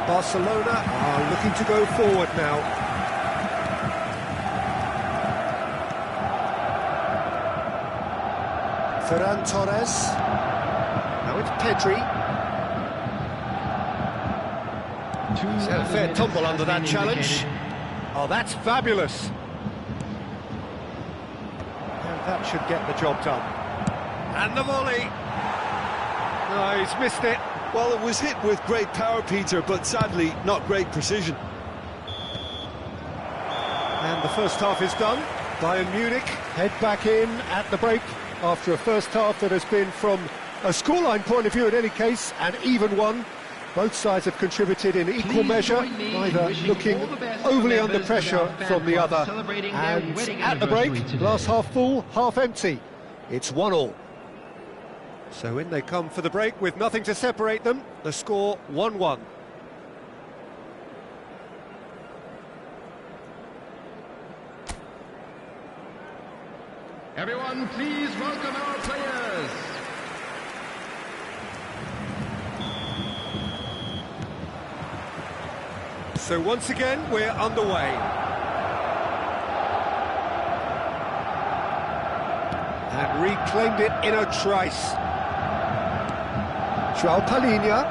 Barcelona are looking to go forward now. Ferran Torres. Now it's Pedri. He's had a fair tumble under that challenge. Oh, that's fabulous. And that should get the job done. And the volley. No, he's missed it. Well, it was hit with great power, Peter, but sadly, not great precision. And the first half is done. Bayern Munich head back in at the break after a first half that has been, from a scoreline point of view in any case, an even one. Both sides have contributed in equal measure, neither looking overly under pressure from the other. And at the break, glass half full, half empty. It's 1-1. So in they come for the break with nothing to separate them. The score 1-1. Everyone, please welcome our players. So once again, we're underway. And reclaimed it in a trice. João Palhinha.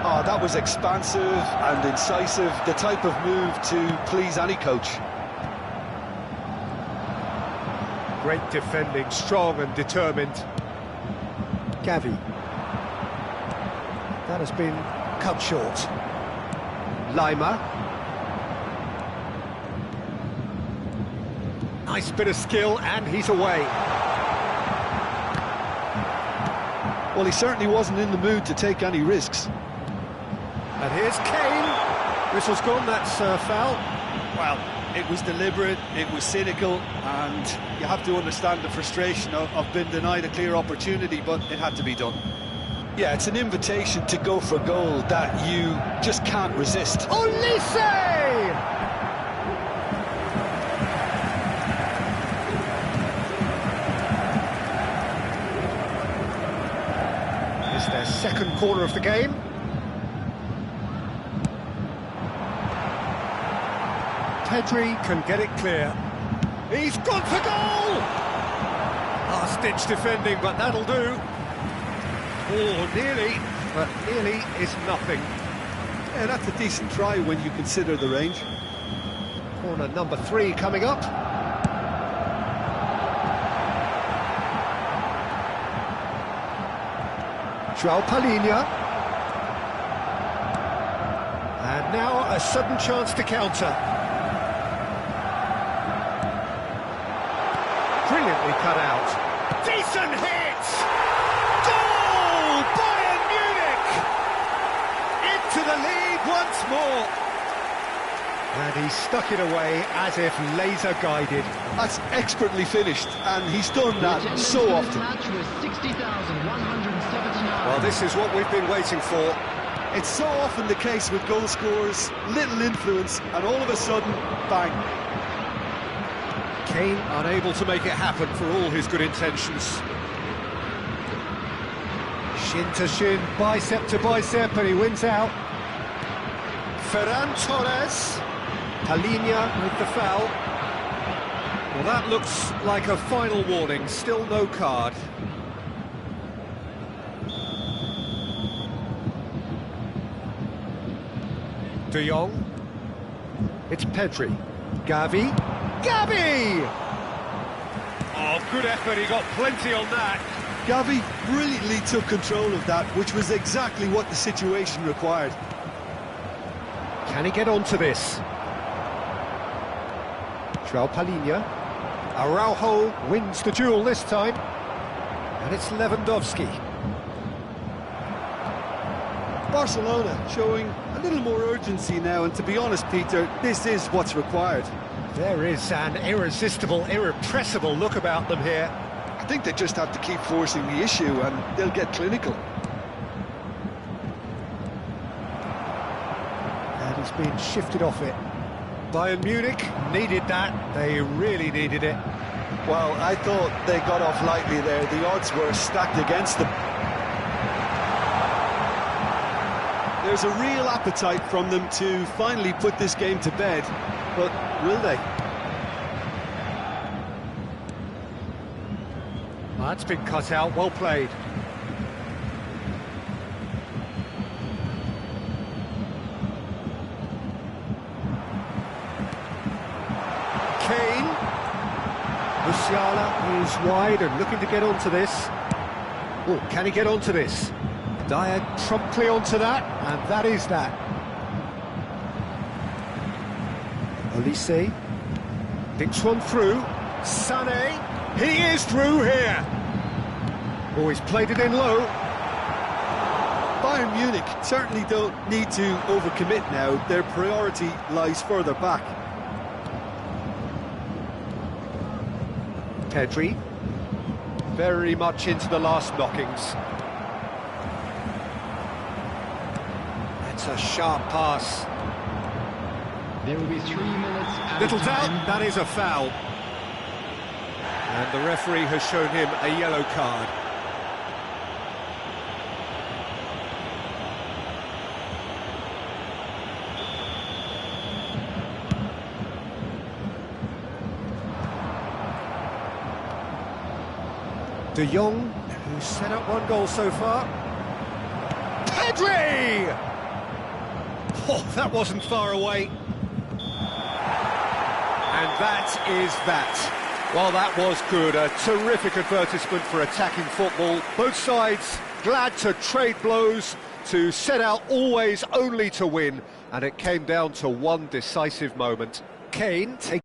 Oh, that was expansive and incisive, the type of move to please any coach. Great defending, strong and determined. Gavi. That has been cut short. Lima. Nice bit of skill, and he's away. Well, he certainly wasn't in the mood to take any risks. And here's Kane. Whistle's gone, that's foul. Well, it was deliberate, it was cynical, and you have to understand the frustration of being denied a clear opportunity, but it had to be done. Yeah, it's an invitation to go for goal that you just can't resist. Olise! It's their second corner of the game. Pedri can get it clear. He's gone for goal! Last-ditch defending, but that'll do. Oh, nearly, but nearly is nothing. Yeah, that's a decent try when you consider the range. Corner number 3 coming up. João Palhinha. And now a sudden chance to counter. Brilliantly cut out. Decent hit! Goal! Bayern Munich! Into the lead once more. And he stuck it away as if laser guided. That's expertly finished, and he's done that so often. Well, this is what we've been waiting for. It's so often the case with goal scorers, little influence, and all of a sudden, bang. Kane unable to make it happen for all his good intentions. Shin to shin, bicep to bicep, and he wins out. Ferran Torres. Palinha with the foul. Well, that looks like a final warning, still no card. De Jong. It's Pedri. Gavi. Gavi! Oh, good effort, he got plenty on that. Gavi brilliantly took control of that, which was exactly what the situation required. Can he get onto this? João Palinha. Araujo wins the duel this time. And it's Lewandowski. Barcelona showing a little more urgency now, and to be honest, Peter, this is what's required. There is an irresistible, irrepressible look about them here. I think they just have to keep forcing the issue and they'll get clinical. And he's been shifted off it. Bayern Munich needed that, they really needed it. Well, I thought they got off lightly there. The odds were stacked against them. There's a real appetite from them to finally put this game to bed, but will they? That's been cut out, well played. Kane. Musiala is wide and looking to get onto this. Oh, can he get onto this? Dyer promptly onto that, and that is that. Olise picks one through. Sané, he is through here. Oh, he's played it in low. Bayern Munich certainly don't need to overcommit now. Their priority lies further back. Pedri, very much into the last knockings. That's a sharp pass. There will be 3 minutes added Little doubt, time. that is a foul. And the referee has shown him a yellow card. De Jong, who's set up one goal so far. Pedri! Oh, that wasn't far away. And that is that. Well, that was good. A terrific advertisement for attacking football. Both sides glad to trade blows, to set out always only to win. And it came down to one decisive moment. Kane takes